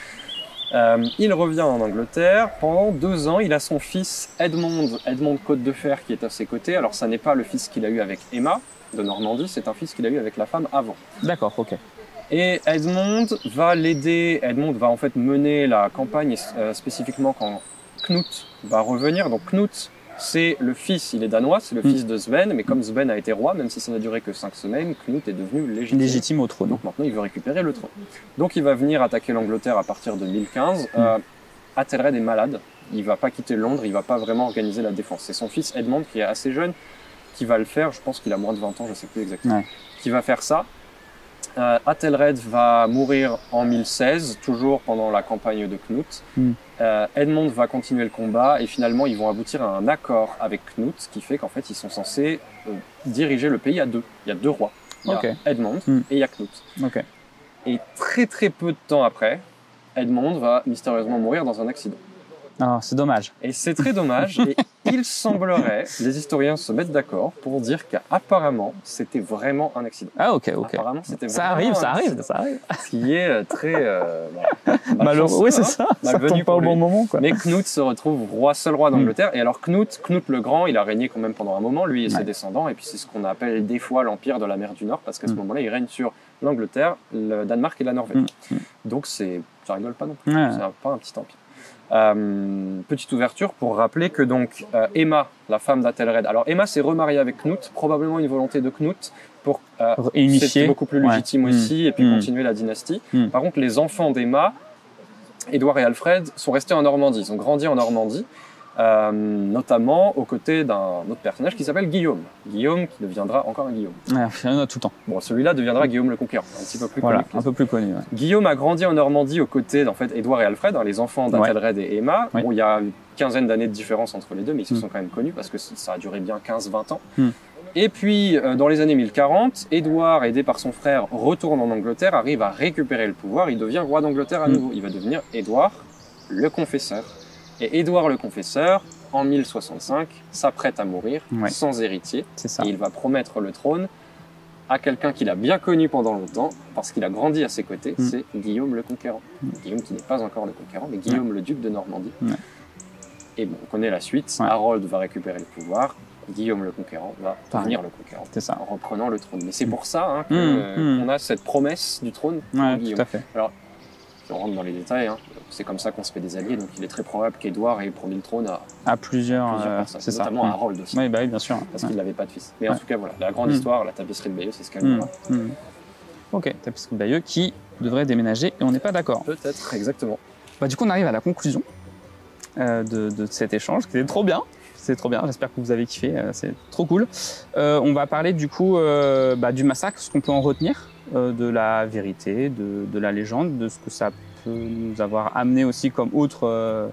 Il revient en Angleterre. Pendant 2 ans, il a son fils Edmond Côte de Fer qui est à ses côtés. Alors, ça n'est pas le fils qu'il a eu avec Emma de Normandie, c'est un fils qu'il a eu avec la femme avant. D'accord, ok. Et Edmond va l'aider. Edmond va en fait mener la campagne spécifiquement quand Knut va revenir. Donc Knut, c'est le fils, il est danois, c'est le fils de Sven, mais comme Sven a été roi, même si ça n'a duré que 5 semaines, Knut est devenu légitime au trône. Donc maintenant, il veut récupérer le trône. Donc il va venir attaquer l'Angleterre à partir de 1015. Athelred est malade, il va pas quitter Londres, il va pas vraiment organiser la défense. C'est son fils Edmond, qui est assez jeune, qui va le faire, je pense qu'il a moins de 20 ans, je sais plus exactement, qui va faire ça. Athelred va mourir en 1016, toujours pendant la campagne de Knut. Edmond va continuer le combat et finalement ils vont aboutir à un accord avec Knut, ce qui fait qu'en fait ils sont censés diriger le pays à 2. Il y a 2 rois. Il y a Edmond et il y a Knut. Et très très peu de temps après, Edmond va mystérieusement mourir dans un accident. Ah, c'est dommage. Et c'est très dommage. Et il semblerait, les historiens se mettent d'accord pour dire qu'apparemment, c'était vraiment un accident. Ah, ok. Apparemment, c'était Ça vraiment arrive. Ce qui est très Malheureux. Oui, c'est ça. Ça tombe pas au bon moment, quoi. Mais Knut se retrouve seul roi d'Angleterre. Et alors Knut le Grand, il a régné quand même pendant un moment, lui et ses descendants. Et puis c'est ce qu'on appelle des fois l'empire de la mer du Nord, parce qu'à ce moment-là, il règne sur l'Angleterre, le Danemark et la Norvège. Donc ça rigole pas non plus. C'est pas un petit empire. Petite ouverture pour rappeler que donc Emma, la femme d'Athelred, alors Emma s'est remariée avec Knut, probablement une volonté de Knut pour c'était beaucoup plus légitime aussi et puis continuer la dynastie. Par contre, les enfants d'Emma, Édouard et Alfred, sont restés en Normandie, ils ont grandi en Normandie, notamment aux côtés d'un autre personnage qui s'appelle Guillaume. Guillaume qui deviendra encore un Guillaume. Il y en a tout le temps. Bon, celui-là deviendra Guillaume le Conquérant, un petit peu plus connu. Un peu plus connu. Ouais. Guillaume a grandi en Normandie aux côtés d'en fait Édouard et Alfred, les enfants d'Athelred et Emma. Ouais. Bon, il y a une quinzaine d'années de différence entre les deux, mais ils se sont quand même connus parce que ça a duré bien 15-20 ans. Et puis, dans les années 1040, Édouard, aidé par son frère, retourne en Angleterre, arrive à récupérer le pouvoir, il devient roi d'Angleterre à nouveau. Il va devenir Édouard le Confesseur. Et Édouard le Confesseur, en 1065, s'apprête à mourir sans héritier. C'est ça. Et il va promettre le trône à quelqu'un qu'il a bien connu pendant longtemps, parce qu'il a grandi à ses côtés, c'est Guillaume le Conquérant. Guillaume qui n'est pas encore le Conquérant, mais Guillaume le duc de Normandie. Et bon, on connaît la suite. Harold va récupérer le pouvoir, Guillaume le Conquérant va devenir le Conquérant, en reprenant le trône. Mais c'est pour ça qu'on a cette promesse du trône pour Guillaume. Tout à fait. Alors, si on rentre dans les détails, c'est comme ça qu'on se fait des alliés, donc il est très probable qu'Édouard ait promis le trône à plusieurs personnes, notamment à Harold aussi. Oui, bien sûr. Parce qu'il n'avait pas de fils. Mais en tout cas, voilà, la grande histoire, la tapisserie de Bayeux, c'est ce qu'elle nous raconte. Ok, tapisserie de Bayeux qui devrait déménager et on n'est pas d'accord. Peut-être, exactement. Du coup, on arrive à la conclusion de cet échange, qui était trop bien. C'est trop bien, j'espère que vous avez kiffé, c'est trop cool. On va parler du coup du massacre, ce qu'on peut en retenir, de la vérité, de la légende, de ce que ça peut nous avoir amené aussi comme autre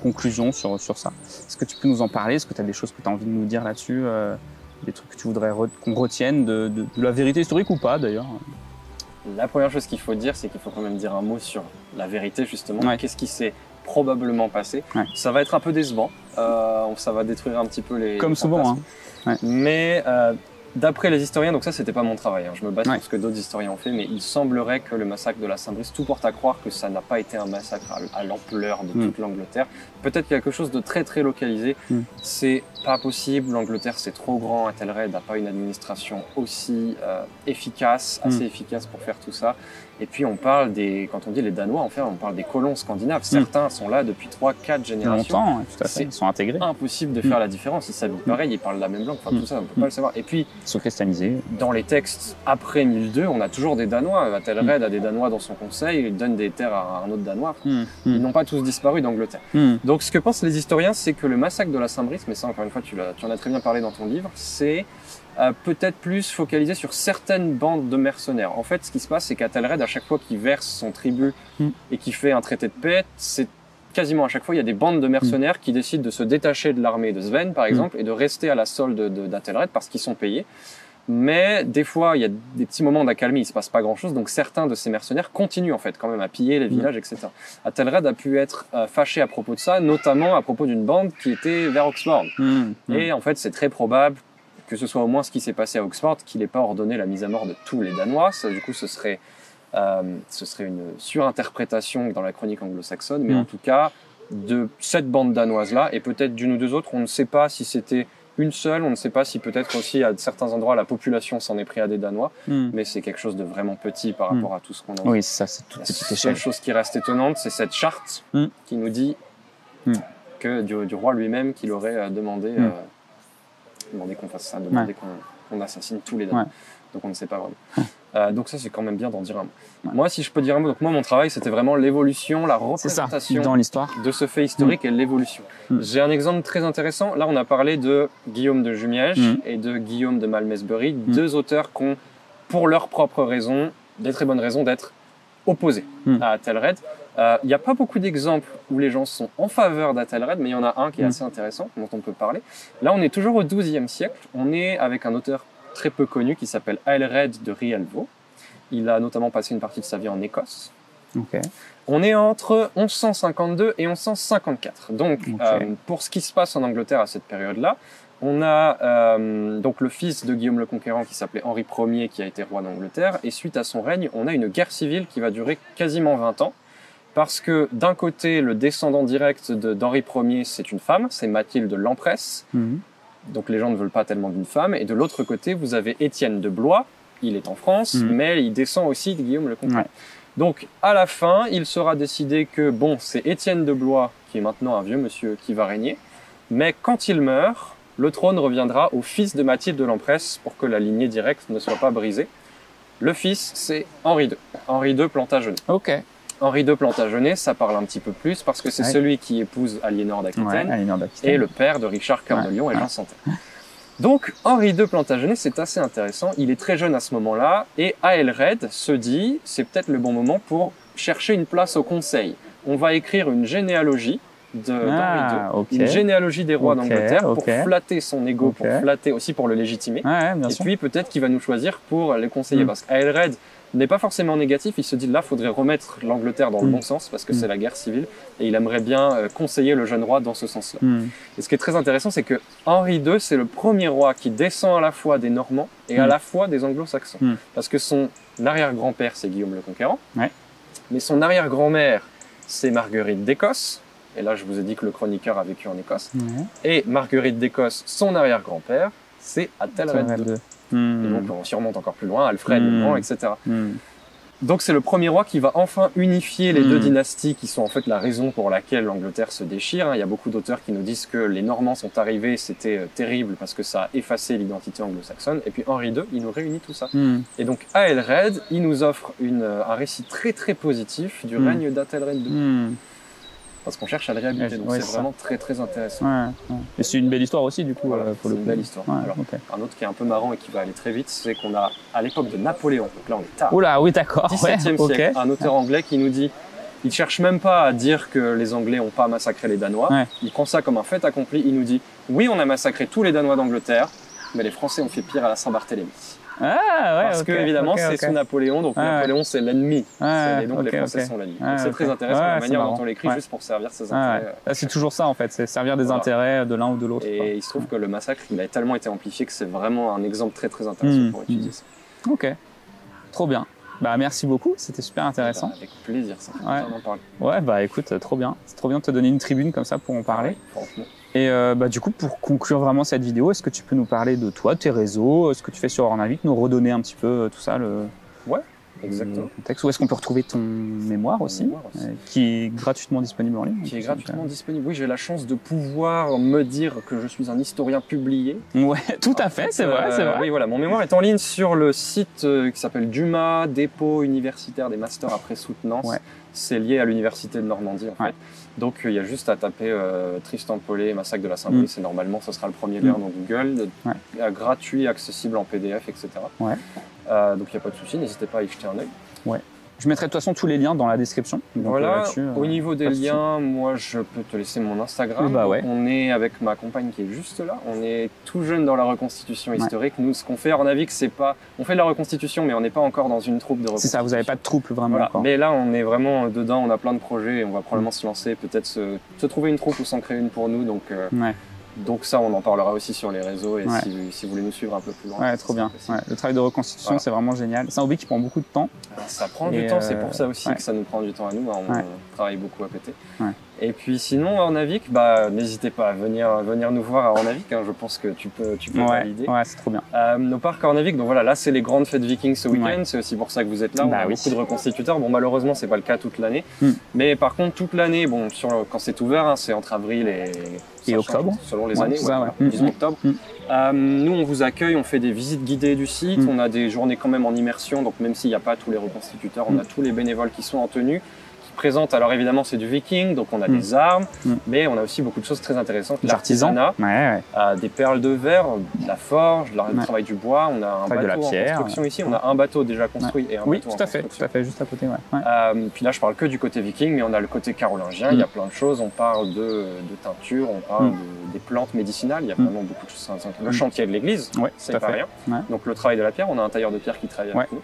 conclusion sur ça. Est-ce que tu peux nous en parler? Est-ce que tu as des choses que tu as envie de nous dire là-dessus, des trucs que tu voudrais qu'on retienne de la vérité historique ou pas d'ailleurs? La première chose qu'il faut dire, c'est qu'il faut quand même dire un mot sur la vérité justement. Qu'est-ce qui s'est probablement passé. Ça va être un peu décevant, ça va détruire un petit peu les... Comme souvent. Mais d'après les historiens, donc ça c'était pas mon travail, je me base sur ce que d'autres historiens ont fait, mais il semblerait que le massacre de la Saint-Brice, tout porte à croire que ça n'a pas été un massacre à l'ampleur de toute l'Angleterre. Peut-être quelque chose de très très localisé. C'est pas possible, l'Angleterre c'est trop grand, Athelred n'a pas une administration aussi efficace, assez efficace pour faire tout ça. Et puis on parle quand on dit les Danois, en fait, on parle des colons scandinaves. Certains sont là depuis 3-4 générations. Longtemps, tout à fait. Ils sont intégrés. C'est impossible de faire la différence. Ils s'habillent pareil, ils parlent la même langue. Tout ça, on peut pas le savoir. Et puis, ils sont christianisés. Dans les textes après 1002, on a toujours des Danois. Athelred a des Danois dans son conseil. Il donne des terres à un autre Danois. Ils n'ont pas tous disparu d'Angleterre. Donc, ce que pensent les historiens, c'est que le massacre de la Saint-Brice, mais ça, encore une fois, tu en as très bien parlé dans ton livre, c'est peut-être plus focalisé sur certaines bandes de mercenaires. En fait, ce qui se passe, c'est qu'Athelred, à chaque fois qu'il verse son tribut et qu'il fait un traité de paix, c'est quasiment à chaque fois, il y a des bandes de mercenaires qui décident de se détacher de l'armée de Sven, par exemple, et de rester à la solde d'Athelred parce qu'ils sont payés. Mais des fois, il y a des petits moments d'accalmie, il se passe pas grand-chose, donc certains de ces mercenaires continuent en fait quand même à piller les villages, etc. Athelred a pu être fâché à propos de ça, notamment à propos d'une bande qui était vers Oxford. Et en fait, c'est très probable que ce soit au moins ce qui s'est passé à Oxford, qu'il n'ait pas ordonné la mise à mort de tous les Danois. Ça, du coup, ce serait une surinterprétation dans la chronique anglo-saxonne, mais en tout cas, de cette bande danoise-là, et peut-être d'une ou deux autres, on ne sait pas si c'était une seule, on ne sait pas si peut-être aussi à certains endroits la population s'en est pris à des Danois, mais c'est quelque chose de vraiment petit par rapport à tout ce qu'on a. Oui, ça, c'est toute petite échelle. La seule chose qui reste étonnante, c'est cette charte qui nous dit que du roi lui-même qu'il aurait demandé qu'on fasse ça, demandé qu'on assassine tous les Danois. Donc on ne sait pas vraiment. Donc ça, c'est quand même bien d'en dire un mot. Moi, si je peux dire un mot, donc moi, mon travail, c'était vraiment l'évolution, la représentation dans l'histoire de ce fait historique et l'évolution. J'ai un exemple très intéressant. Là, on a parlé de Guillaume de Jumièges et de Guillaume de Malmesbury, deux auteurs qui ont, pour leurs propres raisons, des très bonnes raisons d'être opposés à Athelred. Il n'y a pas beaucoup d'exemples où les gens sont en faveur d'Athelred, mais il y en a un qui est assez intéressant, dont on peut parler. Là, on est toujours au XIIe siècle. On est avec un auteur très peu connu qui s'appelle Aelred de Rielvo. Il a notamment passé une partie de sa vie en Écosse. Ok. On est entre 1152 et 1154. Donc, pour ce qui se passe en Angleterre à cette période-là, on a donc le fils de Guillaume le Conquérant qui s'appelait Henri Ier qui a été roi d'Angleterre. Et suite à son règne, on a une guerre civile qui va durer quasiment 20 ans. Parce que d'un côté, le descendant direct d'Henri Ier, c'est une femme, c'est Mathilde l'Emperesse. Donc les gens ne veulent pas tellement d'une femme. Et de l'autre côté, vous avez Étienne de Blois. Il est en France, mais il descend aussi de Guillaume le Conquérant. Ouais. Donc, à la fin, il sera décidé que, bon, c'est Étienne de Blois, qui est maintenant un vieux monsieur, qui va régner. Mais quand il meurt, le trône reviendra au fils de Mathilde de l'Emperesse pour que la lignée directe ne soit pas brisée. Le fils, c'est Henri II. Henri II Plantagenet. Ok. Henri II Plantagenet, ça parle un petit peu plus parce que c'est celui qui épouse Aliénor d'Aquitaine et le père de Richard Cœur de Lion et Jean Santerre. Donc, Henri II Plantagenet, c'est assez intéressant. Il est très jeune à ce moment-là et Aelred se dit, c'est peut-être le bon moment pour chercher une place au conseil. On va écrire une généalogie d'Henri II, une généalogie des rois d'Angleterre pour flatter son ego, pour flatter aussi pour le légitimer. Puis peut-être qu'il va nous choisir pour les conseiller parce qu'Aelred n'est pas forcément négatif, il se dit là, il faudrait remettre l'Angleterre dans le bon sens parce que c'est la guerre civile et il aimerait bien conseiller le jeune roi dans ce sens-là. Et ce qui est très intéressant, c'est que Henri II, c'est le premier roi qui descend à la fois des Normands et à la fois des Anglo-Saxons. Parce que son arrière-grand-père, c'est Guillaume le Conquérant, mais son arrière-grand-mère, c'est Marguerite d'Écosse. Et là, je vous ai dit que le chroniqueur a vécu en Écosse. Et Marguerite d'Écosse, son arrière-grand-père, c'est Athelred II. Et donc, on s'y remonte encore plus loin, Alfred, le Grand, etc. Donc, c'est le premier roi qui va enfin unifier les deux dynasties qui sont en fait la raison pour laquelle l'Angleterre se déchire. Il y a beaucoup d'auteurs qui nous disent que les Normands sont arrivés, c'était terrible parce que ça a effacé l'identité anglo-saxonne. Et puis Henri II, il nous réunit tout ça. Et donc, Aelred, il nous offre un récit très très positif du règne d'Athelred II. Parce qu'on cherche à le réhabiliter, donc c'est vraiment très très intéressant. Et c'est une belle histoire aussi du coup. Voilà, c'est une belle histoire. Alors, un autre qui est un peu marrant et qui va aller très vite, c'est qu'on a à l'époque de Napoléon, donc là on est tard. Oula, oui d'accord. 17e siècle, un auteur anglais qui nous dit, il cherche même pas à dire que les Anglais n'ont pas massacré les Danois, il prend ça comme un fait accompli, il nous dit, oui on a massacré tous les Danois d'Angleterre, mais les Français ont fait pire à la Saint-Barthélemy. Parce que évidemment c'est sous Napoléon, donc Napoléon c'est l'ennemi, et donc les Français sont l'ennemi. C'est très intéressant la manière dont on l'écrit juste pour servir ses intérêts. C'est toujours ça en fait, c'est servir des intérêts de l'un ou de l'autre. Et il se trouve que le massacre il a tellement été amplifié que c'est vraiment un exemple très très intéressant pour étudier ça. Ok, trop bien. Bah merci beaucoup, c'était super intéressant. Avec plaisir, ça fait plaisir d'en parler. Ouais bah écoute, trop bien. C'est trop bien de te donner une tribune comme ça pour en parler. Franchement. Et bah, du coup, pour conclure vraiment cette vidéo, est-ce que tu peux nous parler de toi, tes réseaux, ce que tu fais sur Ornavic, nous redonner un petit peu tout ça, exactement. Le contexte. Où est-ce qu'on peut retrouver ton mémoire aussi, qui est gratuitement disponible en ligne? Qui est gratuitement disponible. Oui, j'ai la chance de pouvoir me dire que je suis un historien publié. Ouais, tout à fait, c'est vrai, c'est vrai. Oui, voilà, mon mémoire est en ligne sur le site qui s'appelle DUMA, Dépôt universitaire des masters après soutenance. C'est lié à l'université de Normandie en fait. Donc il y a juste à taper Tristan Paulet, Massacre de la Saint-Brice et normalement ce sera le premier lien dans Google, gratuit, accessible en PDF, etc. Donc il n'y a pas de souci, n'hésitez pas à y jeter un œil. Je mettrai de toute façon tous les liens dans la description. Donc voilà, au niveau des liens, moi je peux te laisser mon Instagram. On est avec ma compagne qui est juste là. On est tout jeune dans la reconstitution historique. Nous, ce qu'on fait à Ornavic, c'est pas... On fait de la reconstitution, mais on n'est pas encore dans une troupe de reconstitution. C'est ça, vous n'avez pas de troupe vraiment encore. Mais là, on est vraiment dedans, on a plein de projets et on va probablement se lancer, peut-être se trouver une troupe ou s'en créer une pour nous. Donc ça, on en parlera aussi sur les réseaux et si vous voulez nous suivre un peu plus loin. Trop bien. Le travail de reconstitution, c'est vraiment génial. C'est un hobby qui prend beaucoup de temps. Ça prend du temps, c'est pour ça aussi que ça nous prend du temps à nous. On travaille beaucoup à côté. Et puis sinon, à Ornavic, n'hésitez pas à venir nous voir à Ornavic. Je pense que tu peux valider. Ouais, c'est trop bien. Nos parcs à Ornavic, donc voilà, là c'est les grandes fêtes vikings ce week-end. C'est aussi pour ça que vous êtes là. On a beaucoup de reconstituteurs. Bon, malheureusement, c'est pas le cas toute l'année. Mais par contre, toute l'année, bon, quand c'est ouvert, c'est entre avril et octobre, selon les années. Disons octobre. Nous, on vous accueille, on fait des visites guidées du site. On a des journées quand même en immersion. Donc même s'il n'y a pas tous les reconstituteurs, on a tous les bénévoles qui sont en tenue. Présente, alors évidemment c'est du viking, donc on a des armes, mais on a aussi beaucoup de choses très intéressantes, l'artisanat, des perles de verre, de la forge, le travail du bois, on a un bateau en construction ici, on a un bateau déjà construit et un bateau en construction. Tout à fait, juste à côté. Puis là je parle que du côté viking, mais on a le côté carolingien, il y a plein de choses, on parle de teinture, on parle des plantes médicinales, il y a vraiment beaucoup de choses. Le chantier de l'église, c'est pas rien. Donc le travail de la pierre, on a un tailleur de pierre qui travaille avec nous.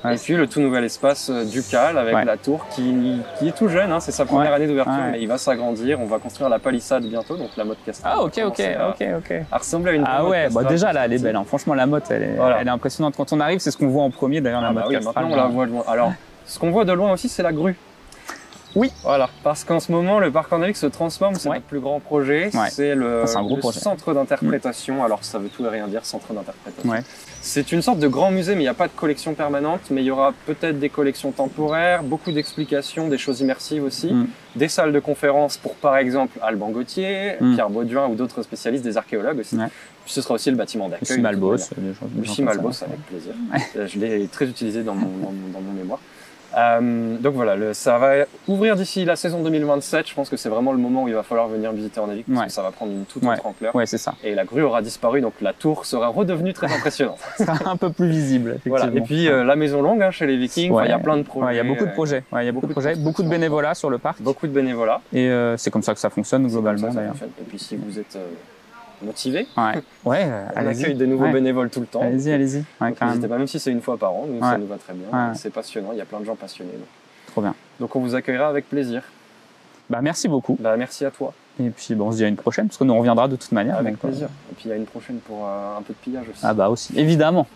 Ouais, et puis le tout nouvel espace ducal avec la tour qui est tout jeune, hein, c'est sa première année d'ouverture, mais il va s'agrandir. On va construire la palissade bientôt, donc la motte castrale. Ah ok. À ressembler à une Ah motte ouais, castrale. Bah déjà là elle est belle, hein. Franchement la motte elle est impressionnante. Quand on arrive, c'est ce qu'on voit en premier d'ailleurs, la motte castrale. Maintenant on la voit de loin. Alors, ce qu'on voit de loin aussi, c'est la grue. Oui. Voilà, parce qu'en ce moment, le parc Cornavik se transforme, c'est notre plus grand projet, c'est le centre d'interprétation. Alors, ça veut tout et rien dire, centre d'interprétation. C'est une sorte de grand musée, mais il n'y a pas de collection permanente, mais il y aura peut-être des collections temporaires, beaucoup d'explications, des choses immersives aussi, des salles de conférences pour, par exemple, Alban Gauthier, Pierre Bauduin ou d'autres spécialistes, des archéologues aussi. Puis ce sera aussi le bâtiment d'accueil. Lucie Malbos. Lucie Malbos, avec plaisir. Je l'ai très utilisé dans mon mémoire. Donc voilà, ça va ouvrir d'ici la saison 2027. Je pense que c'est vraiment le moment où il va falloir venir visiter Ornavik parce que ça va prendre une toute autre ampleur. Ouais, c'est ça. Et la grue aura disparu, donc la tour sera redevenue très impressionnante. Ça sera un peu plus visible, effectivement. Voilà. Et puis la maison longue hein, chez les Vikings, il y a plein de projets. Il y a beaucoup de projets. Il y a beaucoup de projets, beaucoup de bénévolat sur le parc. Beaucoup de bénévolat. Et c'est comme ça que ça fonctionne globalement d'ailleurs. Et puis si vous êtes motivé, on accueille des nouveaux bénévoles tout le temps. Allez-y. N'hésitez pas, même si c'est une fois par an, nous, ça nous va très bien. C'est passionnant, il y a plein de gens passionnés. Trop bien. Donc on vous accueillera avec plaisir. Bah merci beaucoup. Bah merci à toi. Et puis bon, on se dit à une prochaine, parce que nous on reviendra de toute manière. Avec plaisir. Et puis il y a une prochaine pour un peu de pillage aussi. Ah bah aussi, évidemment.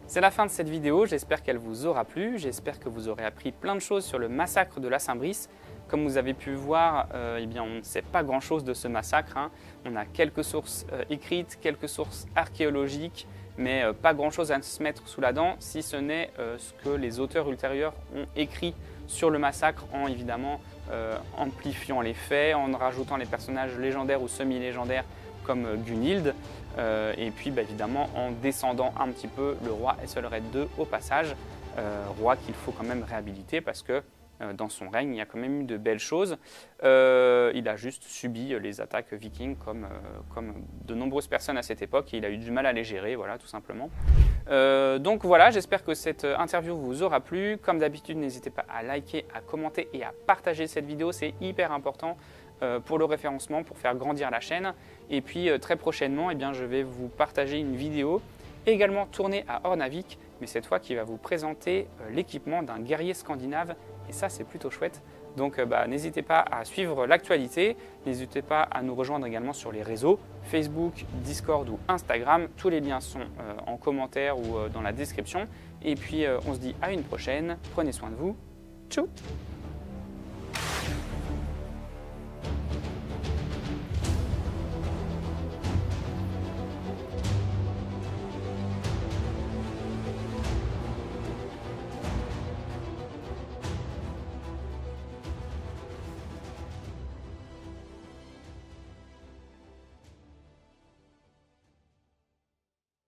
C'est la fin de cette vidéo, j'espère qu'elle vous aura plu, j'espère que vous aurez appris plein de choses sur le massacre de la Saint-Brice. Comme vous avez pu voir, eh bien, on ne sait pas grand-chose de ce massacre. Hein. On a quelques sources écrites, quelques sources archéologiques, mais pas grand-chose à se mettre sous la dent, si ce n'est ce que les auteurs ultérieurs ont écrit sur le massacre, en évidemment amplifiant les faits, en rajoutant les personnages légendaires ou semi-légendaires comme Gunhild, et puis évidemment en descendant un petit peu le roi Ethelred II au passage, roi qu'il faut quand même réhabiliter parce que dans son règne, il y a quand même eu de belles choses. Il a juste subi les attaques vikings comme de nombreuses personnes à cette époque et il a eu du mal à les gérer, voilà, tout simplement. Donc voilà, j'espère que cette interview vous aura plu. Comme d'habitude, n'hésitez pas à liker, à commenter et à partager cette vidéo, c'est hyper important pour le référencement, pour faire grandir la chaîne. Et puis très prochainement, eh bien, je vais vous partager une vidéo également tournée à Ornavik, mais cette fois qui va vous présenter l'équipement d'un guerrier scandinave. Et ça, c'est plutôt chouette. Donc, n'hésitez pas à suivre l'actualité. N'hésitez pas à nous rejoindre également sur les réseaux Facebook, Discord ou Instagram. Tous les liens sont en commentaire ou dans la description. Et puis, on se dit à une prochaine. Prenez soin de vous. Tchou!